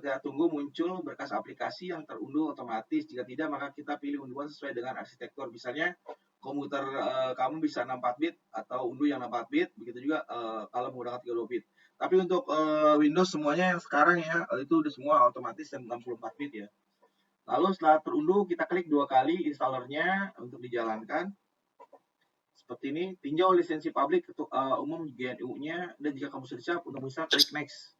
kita tunggu muncul berkas aplikasi yang terunduh otomatis. Jika tidak, maka kita pilih unduhan sesuai dengan arsitektur. Misalnya komputer kamu bisa 64 bit atau unduh yang 64 bit. Begitu juga kalau menggunakan 32 bit. Tapi untuk Windows semuanya yang sekarang ya, itu udah semua otomatis yang 64 bit ya. Lalu setelah terunduh, kita klik 2 kali installernya untuk dijalankan. Seperti ini, tinjau lisensi publik umum GNU-nya, dan jika kamu sudah siap untuk bisa klik next.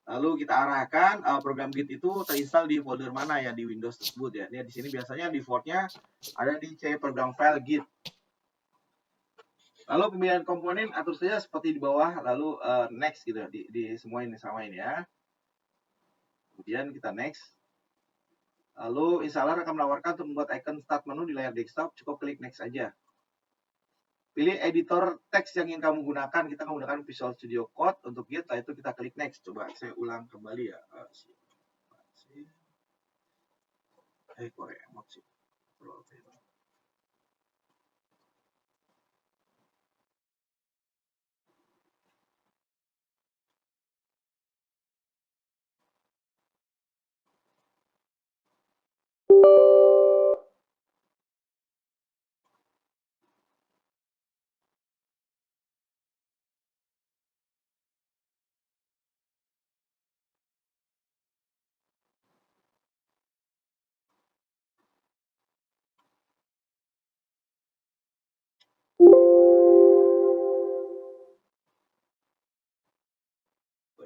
Lalu kita arahkan program Git itu terinstall di folder mana ya di Windows tersebut ya. Ini di sini biasanya defaultnya ada di C program file Git. Lalu pemilihan komponen atur saja seperti di bawah, lalu next gitu di semua ini samain ya. Kemudian kita next. Lalu installer akan menawarkan untuk membuat icon start menu di layar desktop, cukup klik next aja. Pilih editor teks yang ingin kamu gunakan. Kita akan menggunakan Visual Studio Code untuk Git, lalu itu kita klik next. Coba saya ulang kembali ya. Korea sih.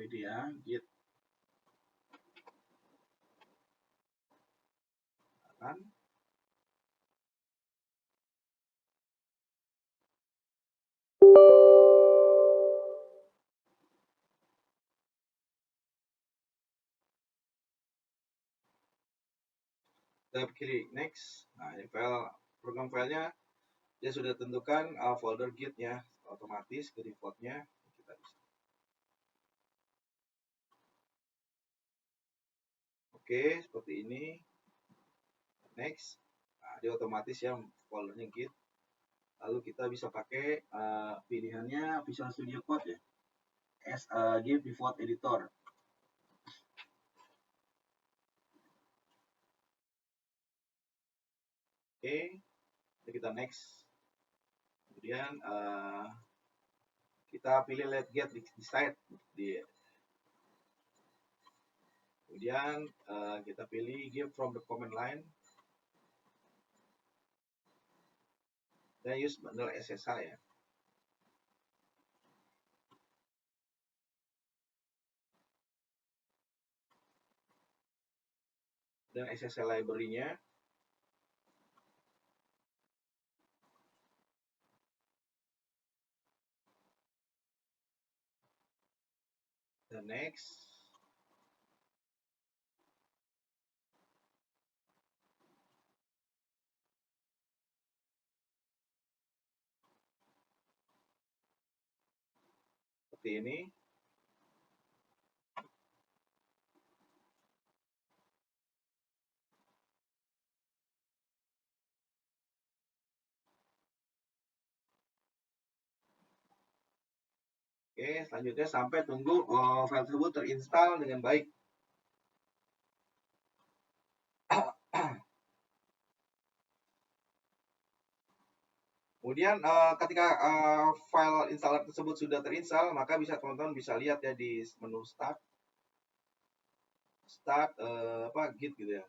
Ini ya, Git. Kan? Kita klik next. Nah, ini program filenya dia sudah tentukan folder Git ya, otomatis ke defaultnya. Kita bisa. Oke, seperti ini. Next. Nah, dia otomatis ya foldernya Git. Lalu kita bisa pakai pilihannya Visual Studio Code ya, as Git default editor. Oke, kita next. Kemudian kita pilih let get decide kemudian kita pilih give from the command line dan use bundle SSH ya. Dan SSH library-nya dan next. Seperti ini. Oke, selanjutnya sampai tunggu file tersebut terinstall dengan baik. Kemudian ketika file installer tersebut sudah terinstall, maka teman-teman bisa lihat ya di menu start git gitu ya.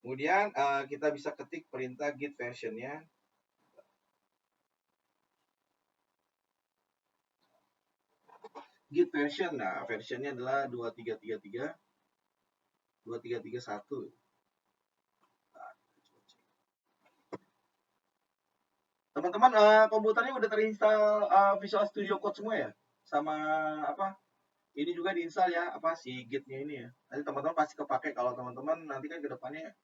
Kemudian kita bisa ketik perintah git versionnya. Git version, nah versionnya adalah 2333, 2331. Teman-teman komputernya udah terinstall Visual Studio Code semua ya? Sama apa? Ini juga diinstal ya, si Git-nya ini ya. Nanti teman-teman pasti kepake kalau teman-teman nanti kan ke depannya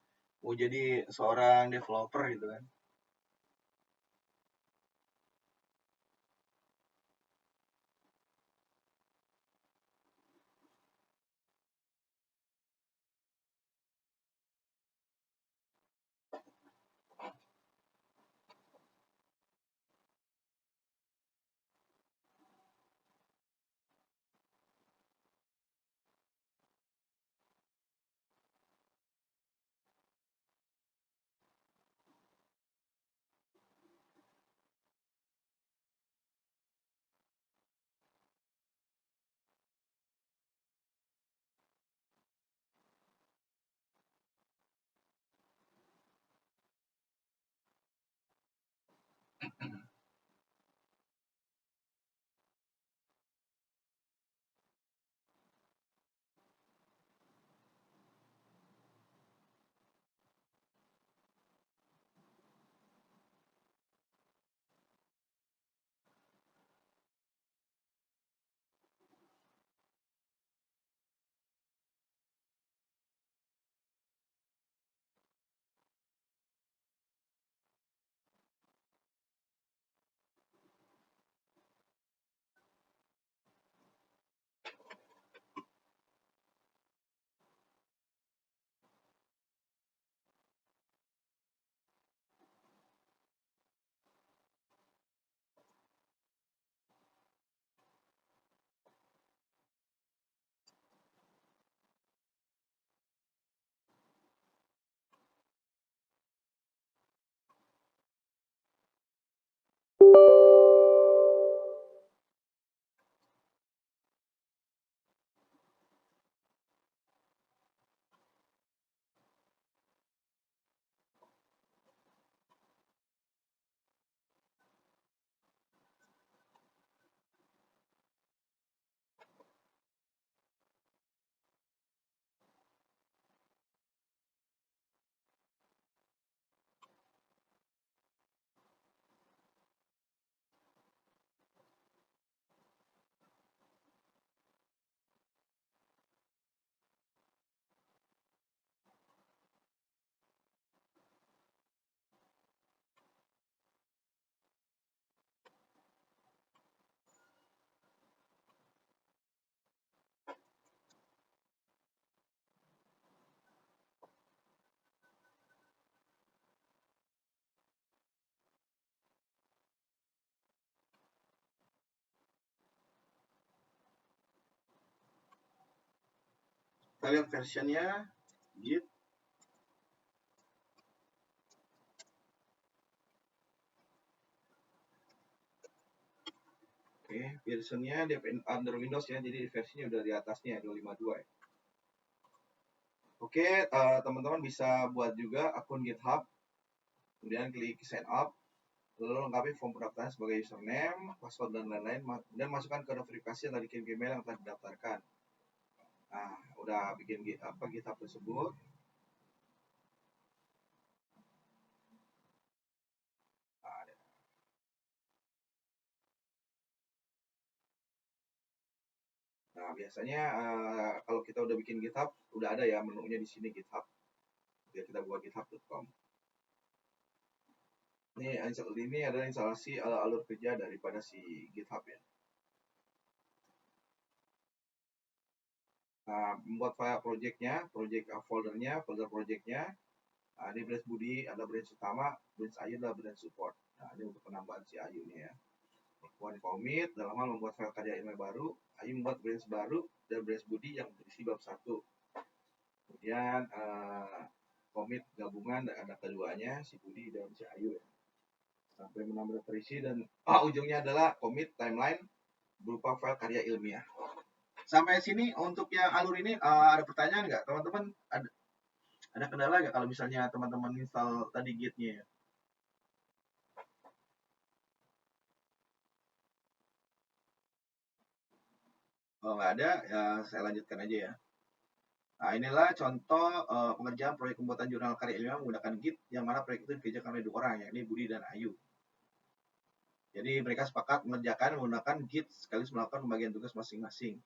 mau jadi seorang developer gitu kan. Kita lihat versionnya, Git. Oke, versionnya under Windows ya, jadi versinya udah di atasnya 252 ya. Oke, teman-teman bisa buat juga akun GitHub, kemudian klik sign up, lalu lengkapi form pendaftaran sebagai username, password dan lain-lain, dan masukkan kode verifikasi yang tadi kirim email yang telah didaftarkan. Nah, udah bikin GitHub tersebut. Nah, biasanya kalau kita udah bikin GitHub, udah ada ya menunya di sini GitHub. Biar kita buat github.com. Ini adalah instalasi alur kerja daripada si GitHub ya. Nah, membuat file project-nya, foldernya, folder project-nya. Nah, ini branch Budi, ada branch utama, branch Ayu, ada branch support. Nah, ini untuk penambahan si Ayu nih ya. One commit, dalam hal membuat file karya email baru, Ayu membuat branch baru, dan branch Budi yang berisi bab 1. Kemudian commit gabungan ada keduanya, si Budi dan si Ayu ya. Sampai menambah terisi dan ujungnya adalah commit timeline berupa file karya ilmiah. Sampai sini untuk yang alur ini ada pertanyaan nggak teman-teman? Ada kendala nggak kalau misalnya teman-teman install tadi Git-nya ya? Oh nggak ada, ya saya lanjutkan aja ya. Nah inilah contoh pengerjaan proyek pembuatan jurnal karya ilmiah menggunakan Git, yang mana proyek itu dikerjakan oleh 2 orang, yakni Budi dan Ayu. Jadi mereka sepakat mengerjakan menggunakan Git sekaligus melakukan pembagian tugas masing-masing.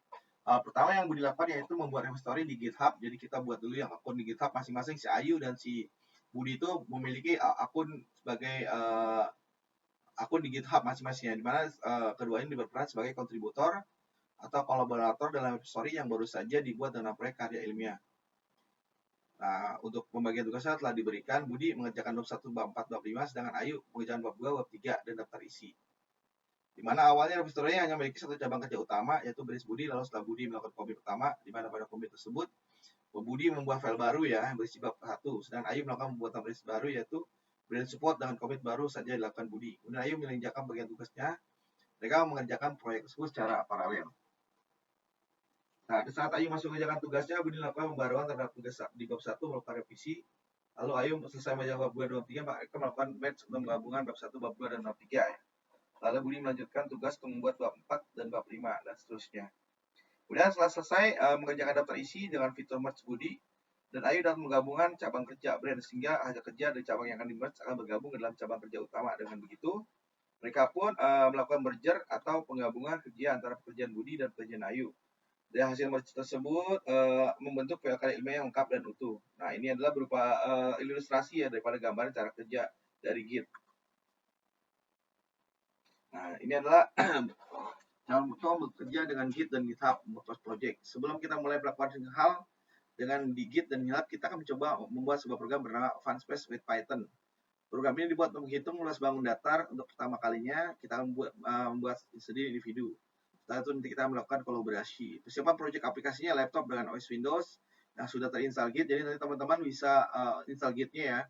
Pertama yang Budi lakukan yaitu membuat repository di GitHub. Jadi kita buat dulu yang akun di GitHub masing-masing. Si Ayu dan si Budi itu memiliki akun sebagai akun di GitHub masing-masingnya, di mana kedua ini berperan sebagai kontributor atau kolaborator dalam repository yang baru saja dibuat dalam proyek karya ilmiah. Nah, untuk pembagian tugasnya telah diberikan. Budi mengerjakan bab 1, bab 4, bab 5, sedangkan Ayu mengerjakan bab 2, bab 3, dan daftar isi. Di mana awalnya repository hanya memiliki satu cabang kerja utama, yaitu branch Budi. Lalu setelah Budi melakukan commit pertama, di mana pada commit tersebut, Budi membuat file baru ya, berisi bab 1. Sedangkan Ayu melakukan pembuatan branch baru, yaitu branch support dengan commit baru saja dilakukan Budi. Kemudian Ayu mengerjakan bagian tugasnya. Mereka mengerjakan proyek tersebut secara paralel. Nah, di saat Ayu masuk mengerjakan tugasnya, Budi melakukan pembaruan terhadap tugas di bab 1 melakukan revisi. Lalu Ayu selesai mengerjakan bab 2 dan bab 3, mereka melakukan match untuk menggabungkan bab 1, bab 2, dan bab 3 ya. Lalu Budi melanjutkan tugas untuk membuat bab 4 dan bab 5 dan seterusnya. Kemudian setelah selesai mengerjakan daftar isi dengan fitur merge Budi dan Ayu dapat menggabungkan cabang kerja brand, sehingga hasil kerja dari cabang yang akan di-merge akan bergabung ke dalam cabang kerja utama. Dengan begitu, mereka pun melakukan merger atau penggabungan kerja antara pekerjaan Budi dan pekerjaan Ayu. Dan hasil merge tersebut membentuk file karya ilmiah yang lengkap dan utuh. Nah, ini adalah berupa ilustrasi ya daripada gambaran cara kerja dari Git. Nah, ini adalah contoh bekerja dengan Git dan GitHub untuk project. Sebelum kita mulai melakukan hal dengan di Git dan GitHub, kita akan mencoba membuat sebuah program bernama FunSpace with Python. Program ini dibuat untuk menghitung luas bangun datar untuk pertama kalinya. Kita akan membuat sendiri individu. Setelah itu nanti kita melakukan kolaborasi. Persiapan project aplikasinya laptop dengan OS Windows yang sudah terinstall Git. Jadi nanti teman-teman bisa install Git-nya ya.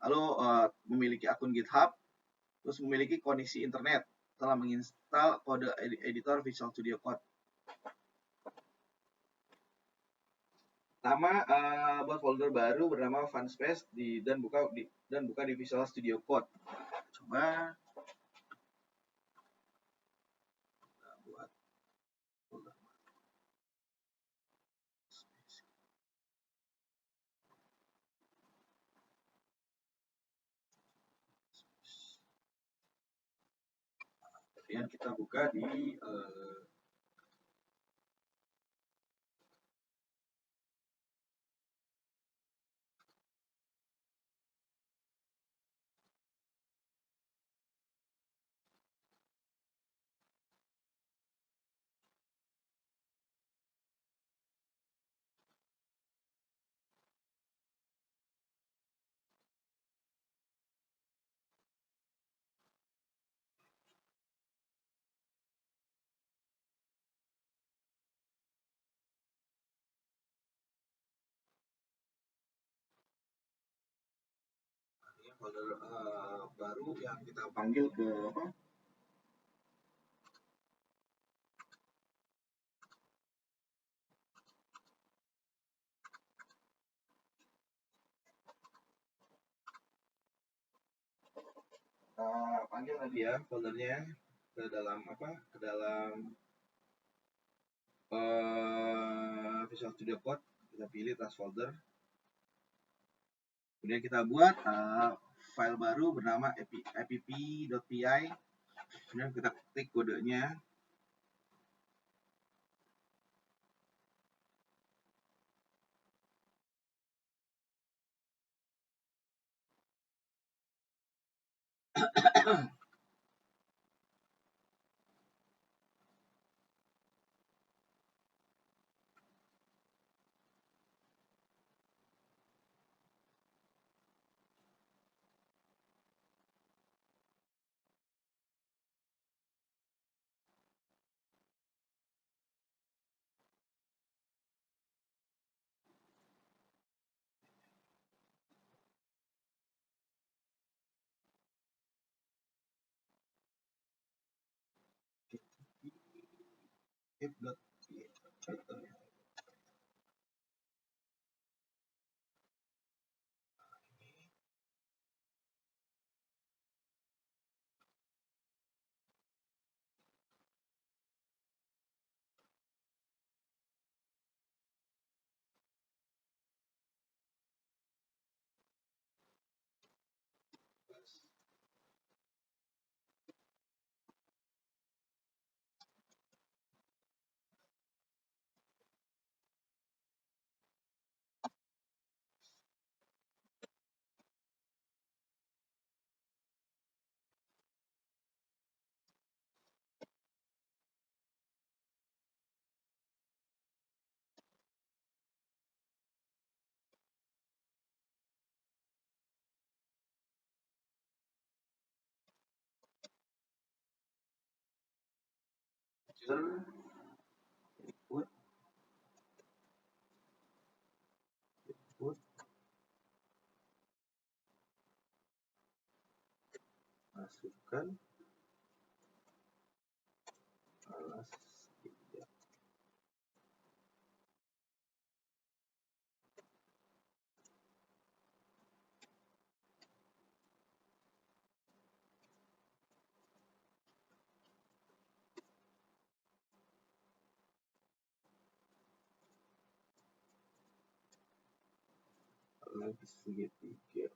Lalu memiliki akun GitHub, terus memiliki koneksi internet setelah menginstal kode editor Visual Studio Code. Pertama, buat folder baru bernama FunSpace dan buka di Visual Studio Code. Coba buat folder. Kemudian kita buka di folder baru yang kita panggil ke apa? Panggil tadi ya foldernya ke dalam apa? Ke dalam Visual Studio Code, kita pilih task folder. Kemudian kita buat file baru bernama app.py. Kemudian kita ketik kodenya. Input, masukkan alas tidak. Alas segitiga.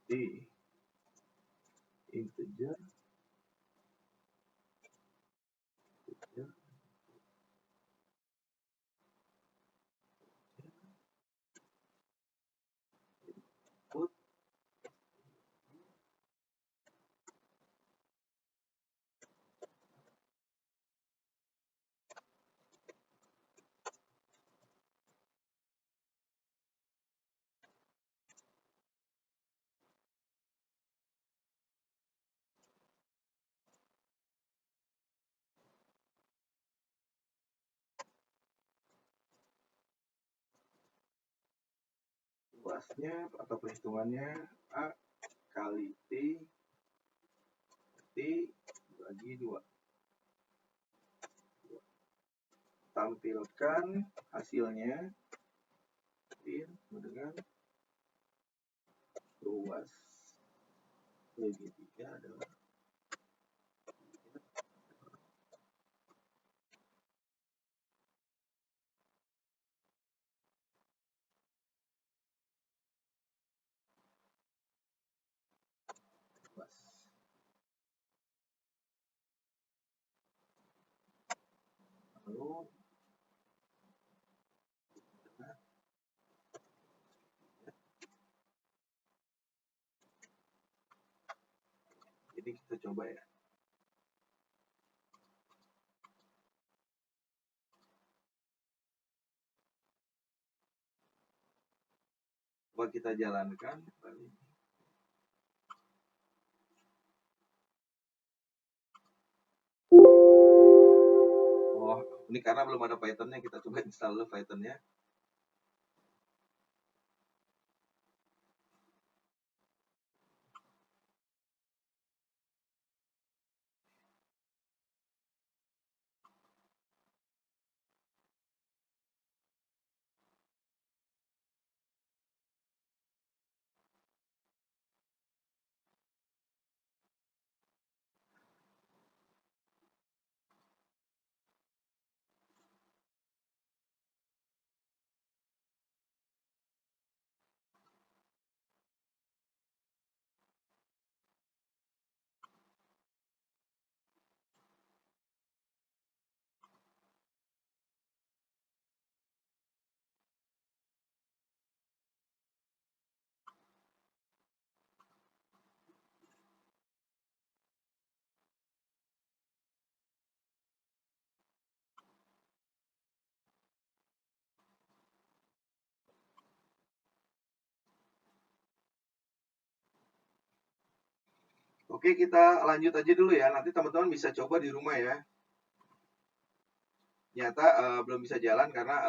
D integer input luasnya atau perhitungannya A kali T bagi 2. Tampilkan hasilnya dengan luas segitiga adalah Ini kita coba ya. Coba kita jalankan. Oh, ini karena belum ada Python-nya, kita coba install dulu Python-nya. Oke, kita lanjut aja dulu ya. Nanti teman-teman bisa coba di rumah ya. Ternyata belum bisa jalan karena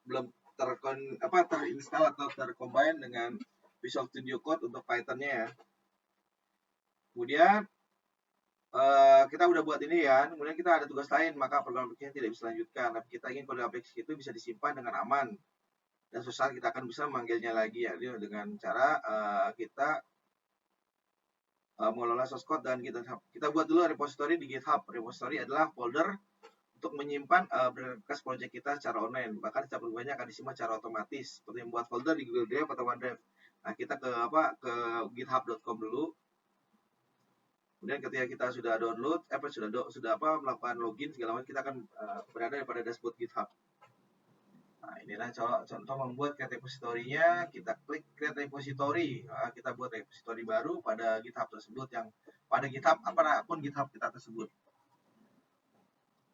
belum terinstall atau tercombine dengan Visual Studio Code untuk Python-nya ya. Kemudian kita udah buat ini ya. Kemudian kita ada tugas lain, maka program aplikasinya tidak bisa lanjutkan. Tapi kita ingin program aplikasi itu bisa disimpan dengan aman. Dan suatu saat kita akan bisa memanggilnya lagi ya dengan cara kita mengelola source code dan kita buat dulu repository di GitHub. Repository adalah folder untuk menyimpan berkas project kita secara online. Bahkan setiap perubahannya akan disimpan secara otomatis. Seperti membuat folder di Google Drive atau OneDrive. Nah, kita ke github.com dulu. Kemudian ketika kita sudah download, melakukan login segala macam, kita akan berada pada dashboard GitHub. Nah, inilah contoh membuat create repository-nya. Kita klik create repository. Nah, kita buat repository baru pada GitHub tersebut yang pada GitHub akun GitHub kita tersebut.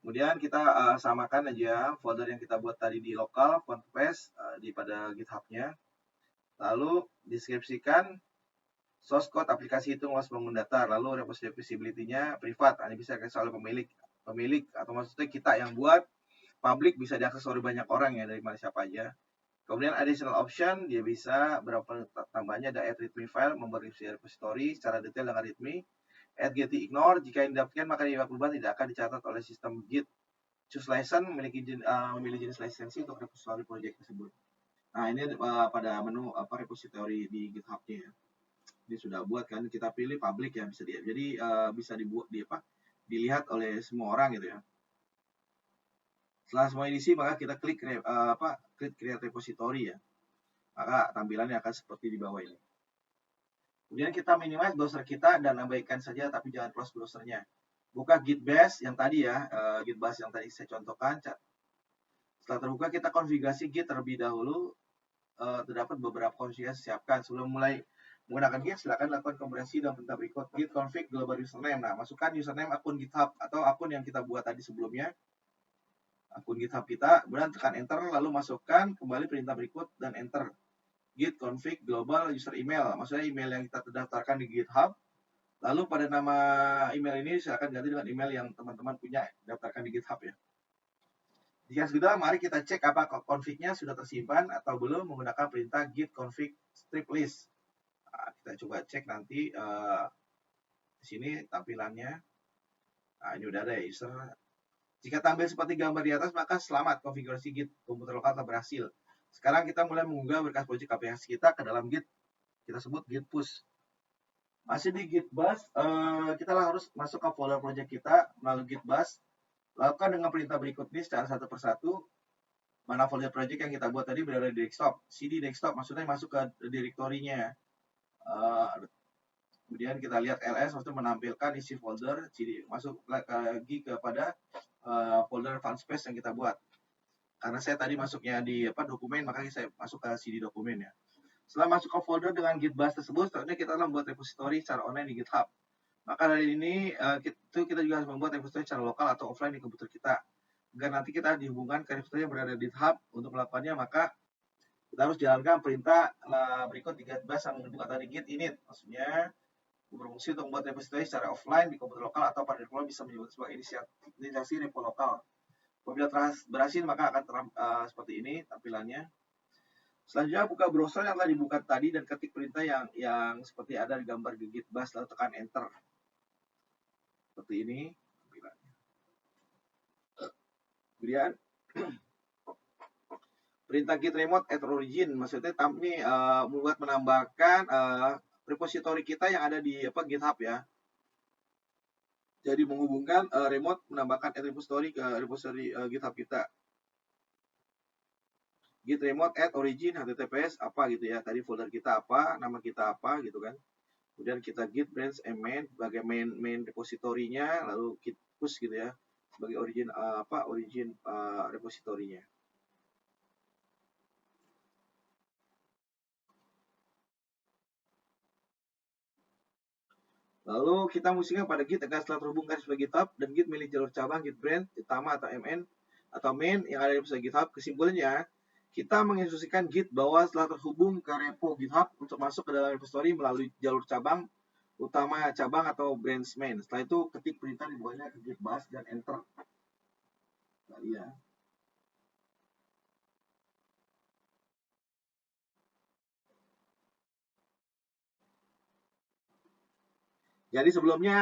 Kemudian kita samakan aja folder yang kita buat tadi di lokal, paste di pada GitHub-nya. Lalu deskripsikan source code aplikasi itu ngelos bangun data. Lalu repository visibility-nya privat, hanya bisa diakses oleh pemilik atau maksudnya kita yang buat. Public bisa diakses oleh banyak orang ya, dari mana siapa aja. Kemudian additional option, dia bisa berapa tambahnya, ada add readme file, memberisi repository secara detail dengan readme. Add get ignore, jika yang didapatkan maka perubahan tidak akan dicatat oleh sistem Git. Choose license, memilih jenis lisensi untuk repository project tersebut. Nah, ini pada menu repository di GitHub-nya ya. Ini sudah buat kan, kita pilih public ya, bisa jadi bisa dibuat dilihat oleh semua orang gitu ya. Setelah semua diisi, maka kita klik create repository ya. Maka tampilannya akan seperti di bawah ini. Kemudian kita minimize browser kita dan abaikan saja, tapi jangan close browsernya. Buka Git Bash yang tadi ya, Git Bash yang tadi saya contohkan. Setelah terbuka, kita konfigurasi Git terlebih dahulu. Terdapat beberapa konfigurasi siapkan. Sebelum mulai menggunakan Git, silakan lakukan konfigurasi dan perintah berikut. Git config global username. Nah, masukkan username akun GitHub atau akun yang kita buat tadi sebelumnya. Akun GitHub kita, kemudian tekan enter, lalu masukkan kembali perintah berikut dan enter. Git config global user email, maksudnya email yang kita terdaftarkan di GitHub. Lalu pada nama email ini silakan ganti dengan email yang teman-teman punya daftarkan di GitHub ya. Jika sudah, mari kita cek apakah config-nya sudah tersimpan atau belum menggunakan perintah git config strip list. Nah, kita coba cek nanti di sini tampilannya. Nah, ini udah ada ya user. Jika tampil seperti gambar di atas, maka selamat, konfigurasi Git komputer lokal telah berhasil. Sekarang kita mulai mengunggah berkas project aplikasi kita ke dalam Git. Kita sebut Git push. Masih di Git bash, kita harus masuk ke folder project kita melalui Git bash. Lakukan dengan perintah berikut ini secara satu persatu. Mana folder project yang kita buat tadi berada di desktop. CD desktop maksudnya masuk ke direktorinya. Kemudian kita lihat ls, maksudnya menampilkan isi folder CD, masuk lagi kepada folder file space yang kita buat. Karena saya tadi masuknya di dokumen, makanya saya masuk ke CD dokumen ya. Setelah masuk ke folder dengan git bash tersebut, selanjutnya kita akan membuat repository secara online di GitHub. Maka dari ini kita juga harus membuat repository secara lokal atau offline di komputer kita. Agar nanti kita dihubungkan ke repository yang berada di GitHub. Untuk melakukannya, maka kita harus jalankan perintah berikut di git bash yang mendukung atau di git init. Maksudnya berfungsi untuk membuat repository secara offline di komputer lokal atau pada developer bisa menyebut sebuah inisiasi repo lokal. Apabila berhasil, maka akan seperti ini tampilannya. Selanjutnya buka browser yang telah dibuka tadi dan ketik perintah yang seperti ada di gambar di git bash, lalu tekan enter. Seperti ini tampilannya. Kemudian perintah git remote at origin, maksudnya ini menambahkan repository kita yang ada di GitHub ya. Jadi menghubungkan remote, menambahkan repository ke repository GitHub kita. Git remote at origin https apa gitu ya. Tadi folder kita apa, nama kita apa gitu kan. Kemudian kita git branch and main sebagai main repository-nya, lalu git push gitu ya sebagai origin repository-nya. Lalu kita musikkan pada git agar setelah terhubung garis sebagai GitHub dan git milih jalur cabang git branch utama atau mn atau main yang ada di pusat GitHub. Kesimpulannya, kita menginstruksikan git bahwa setelah terhubung ke repo GitHub untuk masuk ke dalam repository melalui jalur cabang utama cabang atau branch main. Setelah itu ketik perintah di bawahnya ke git bash dan enter. Nah, ya. Jadi sebelumnya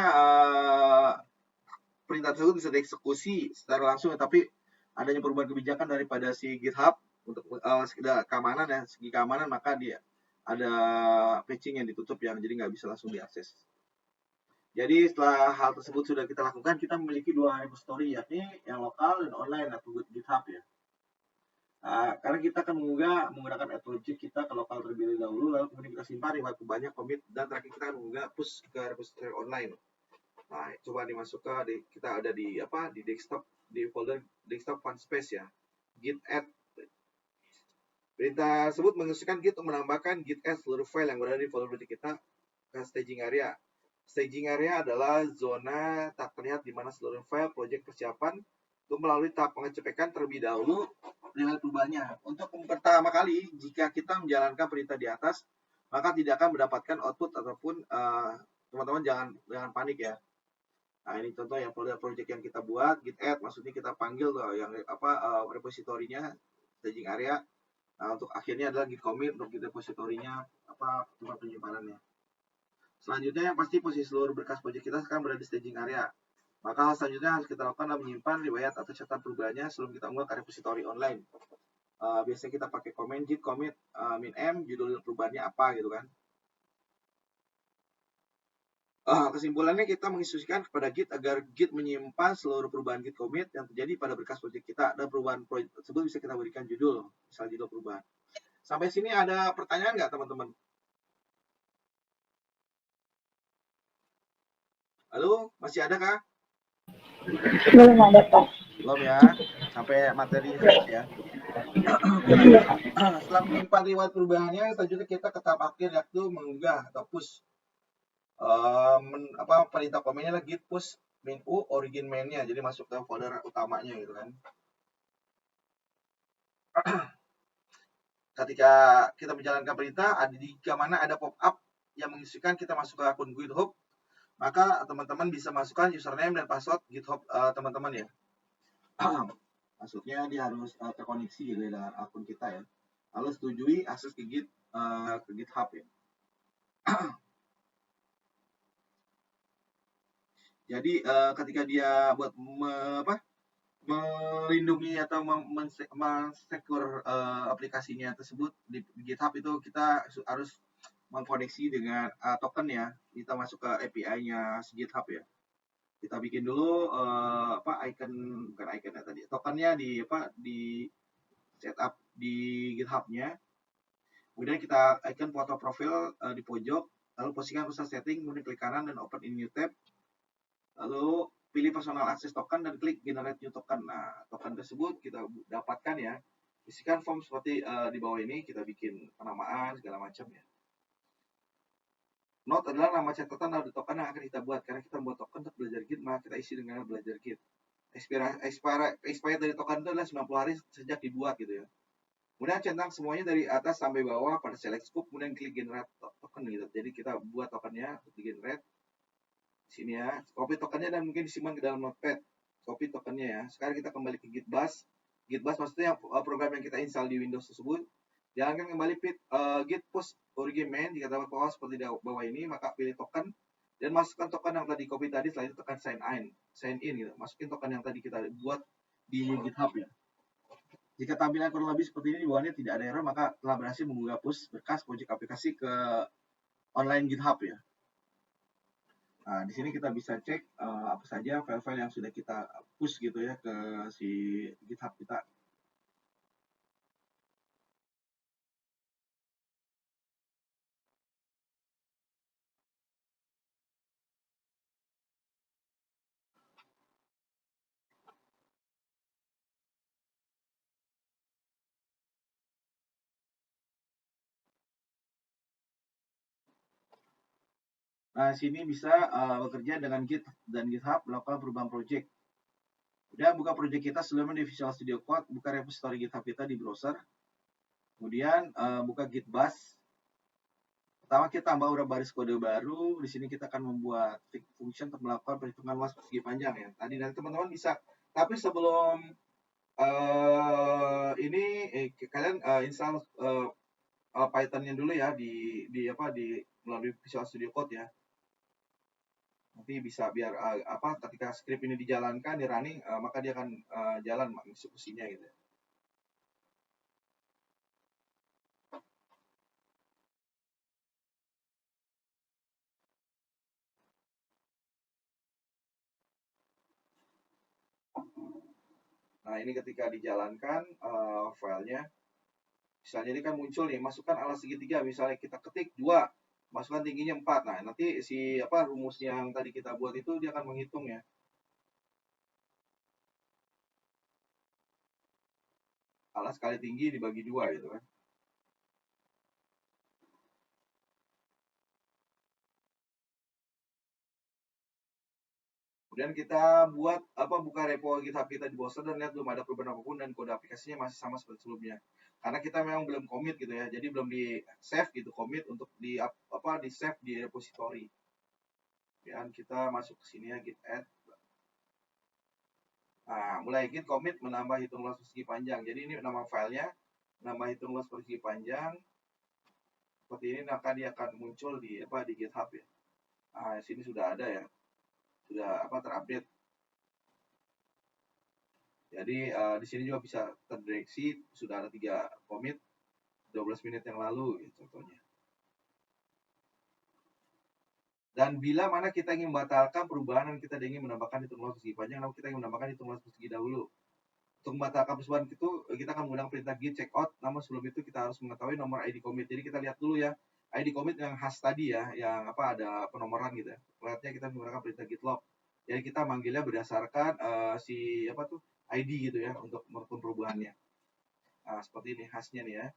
perintah tersebut bisa dieksekusi secara langsung, tapi adanya perubahan kebijakan daripada si GitHub untuk keamanan ya, segi keamanan, maka dia ada patching yang ditutup yang jadi nggak bisa langsung diakses. Jadi setelah hal tersebut sudah kita lakukan, kita memiliki dua repository, yakni yang lokal dan online atau GitHub ya. Karena kita akan menggunakan project kita ke lokal terlebih dahulu, lalu kemudian kita simpan riwayat banyak commit, dan terakhir kita akan mengunggah push ke repository online. Nah, coba dimasuk ke kita ada di desktop, di folder desktop fun space ya, git add. Perintah tersebut menginstruksikan git untuk menambahkan git add seluruh file yang berada di folder project kita ke staging area. Staging area adalah zona tak terlihat di mana seluruh file project persiapan untuk melalui tahap pengecekan terlebih dahulu dengan perubahannya. Untuk pertama kali, jika kita menjalankan perintah di atas, maka tidak akan mendapatkan output ataupun teman-teman jangan panik ya. Nah, ini contoh yang folder project yang kita buat, git add, maksudnya kita panggil yang repository-nya staging area. Nah, untuk akhirnya adalah git commit untuk git repository-nya tempat penyimpanannya. Selanjutnya yang pasti posisi seluruh berkas project kita sekarang berada di staging area. Maka hal selanjutnya harus kita lakukan adalah menyimpan riwayat atau catatan perubahannya sebelum kita unggah ke repository online. Biasanya kita pakai comment git commit min m, judul perubahannya apa gitu kan. Kesimpulannya kita menginstruksikan kepada git agar git menyimpan seluruh perubahan git commit yang terjadi pada berkas project kita, dan perubahan project tersebut bisa kita berikan judul, misal judul perubahan. Sampai sini ada pertanyaan nggak teman-teman? Halo, masih ada kah? Belum ada, Pak. Belum ya, sampai materi ya. Setelah menyimpan riwayat perubahannya, selanjutnya kita ke tahap akhir yaitu mengunggah atau push. Perintah komennya adalah git push min u origin main-nya, jadi masuk ke folder utamanya gitu kan. Ketika kita menjalankan perintah, jika mana ada pop-up yang menginstruksikan kita masuk ke akun GitHub, maka teman-teman bisa masukkan username dan password GitHub teman-teman ya. Maksudnya dia harus terkoneksi gitu dengan akun kita ya. Lalu setujui akses ke GitHub ya. Jadi ketika dia buat melindungi atau men-secure aplikasinya tersebut di GitHub, itu kita harus mengkoneksi dengan token ya. Kita masuk ke API-nya GitHub ya. Kita bikin dulu tokennya di setup di GitHub-nya. Kemudian kita icon foto profil di pojok, lalu posisikan pusat setting, kemudian klik kanan dan open in new tab. Lalu pilih personal access token dan klik generate new token. Nah, token tersebut kita dapatkan ya Isikan form seperti di bawah ini, kita bikin penamaan segala macam ya. Note adalah nama catatan atau token yang akan kita buat. Karena kita membuat token untuk belajar Git, maka kita isi dengan belajar Git. Expired dari token itu adalah 90 hari sejak dibuat gitu ya. Kemudian centang semuanya dari atas sampai bawah pada select scope, kemudian klik generate token gitu. Jadi kita buat tokennya, di generate sini ya, copy tokennya dan mungkin disimpan ke dalam notepad. Copy tokennya ya. Sekarang kita kembali ke Git Bash. Git Bash maksudnya program yang kita install di Windows tersebut. Jalankan kembali git push origin main. Jika dapat power seperti di bawah ini, maka pilih token dan masukkan token yang tadi copy tadi. Setelah itu tekan sign in gitu. Masukin token yang tadi kita buat di GitHub ya. Jika tampilan kurang lebih seperti ini, di bawahnya tidak ada error, maka telah berhasil mengunggah push berkas project aplikasi ke online GitHub ya. Nah, di sini kita bisa cek apa saja file-file yang sudah kita push gitu ya ke si GitHub kita. Nah, sini bisa bekerja dengan Git dan GitHub, melakukan perubahan project. Kemudian buka project kita sebelumnya di Visual Studio Code, buka repository GitHub kita di browser. Kemudian buka Git Bash. Pertama kita tambah beberapa baris kode baru. Di sini kita akan membuat function untuk melakukan perhitungan luas persegi panjang ya. Tadi nanti teman-teman bisa. Tapi sebelum kalian install Python-nya dulu ya di melalui Visual Studio Code ya. Nanti bisa biar ketika script ini dijalankan di running maka dia akan jalan eksekusinya gitu. Nah, ini ketika dijalankan filenya bisa jadi kan muncul nih, masukkan alas segitiga, misalnya kita ketik 2, masukkan tingginya 4. Nah, nanti si rumusnya yang tadi kita buat itu dia akan menghitung ya. Alas kali tinggi dibagi 2 gitu kan. Kemudian kita buka repo GitHub kita di browser dan lihat belum ada perubahan apapun dan kode aplikasinya masih sama seperti sebelumnya. Karena kita memang belum commit gitu ya, jadi belum di save gitu, commit untuk di save di repository. Dan kita masuk ke sini ya, git add. Nah, mulai git commit menambah hitung luas persegi panjang. Jadi ini nama filenya, menambah hitung luas persegi panjang. Seperti ini maka dia akan muncul di GitHub ya. Nah, sini sudah ada ya. Sudah terupdate. Jadi di sini juga bisa terdeteksi sudah ada 3 commit 12 menit yang lalu gitu contohnya. Dan bila mana kita ingin membatalkan perubahan dan kita ingin menambahkan hitung luas persegi panjang, namun kita ingin menambahkan hitung luas persegi dahulu. Untuk membatalkan perubahan itu kita akan menggunakan perintah git checkout. Namun sebelum itu kita harus mengetahui nomor ID commit. Jadi kita lihat dulu ya ID commit yang khas tadi ya, yang ada penomoran gitu ya. Lihatnya kita menggunakan perintah git log. Jadi kita manggilnya berdasarkan ID gitu ya untuk melakukan perubahannya. Nah, seperti ini khasnya nih ya.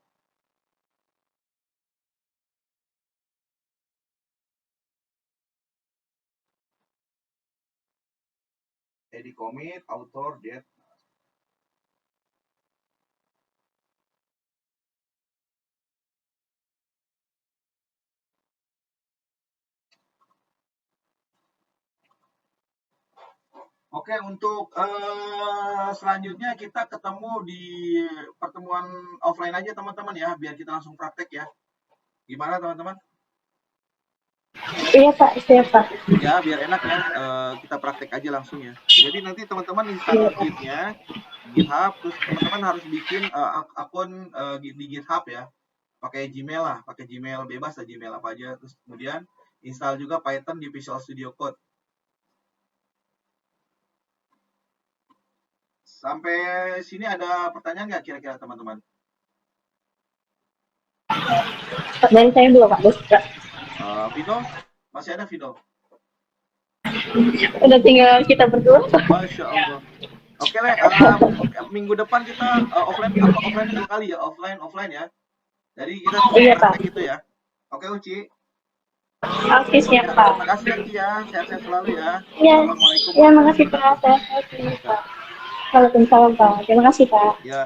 ID commit, author, date. Oke, untuk selanjutnya kita ketemu di pertemuan offline aja teman-teman ya, biar kita langsung praktek ya. Gimana teman-teman? Iya Pak, siap Pak. Ya, biar enak ya, kita praktek aja langsung ya. Jadi nanti teman-teman install Git-nya, GitHub, terus teman-teman harus bikin akun di GitHub ya. Pakai Gmail lah, pakai Gmail bebas lah, Gmail apa aja. Terus kemudian install juga Python di Visual Studio Code. Sampai sini ada pertanyaan nggak kira-kira teman-teman? Dari saya belum Pak, Vino? Masih ada Vino? Udah tinggal kita berdua Pak. Masya Allah. Oke Le, minggu depan kita offline dua kali ya, offline ya. Jadi kita Iya, Pak. praktek gitu ya. Oke Uci. Oke, siap, Ya, Pak. terima kasih ya Uci ya. Sehat-sehat selalu ya. Iya, Assalamualaikum ya, makasih, Pak. warahmatullahi wabarakatuh. Sehat-sehat, Pak. Waalaikumsalam, Pak. Terima kasih, Pak. Ya.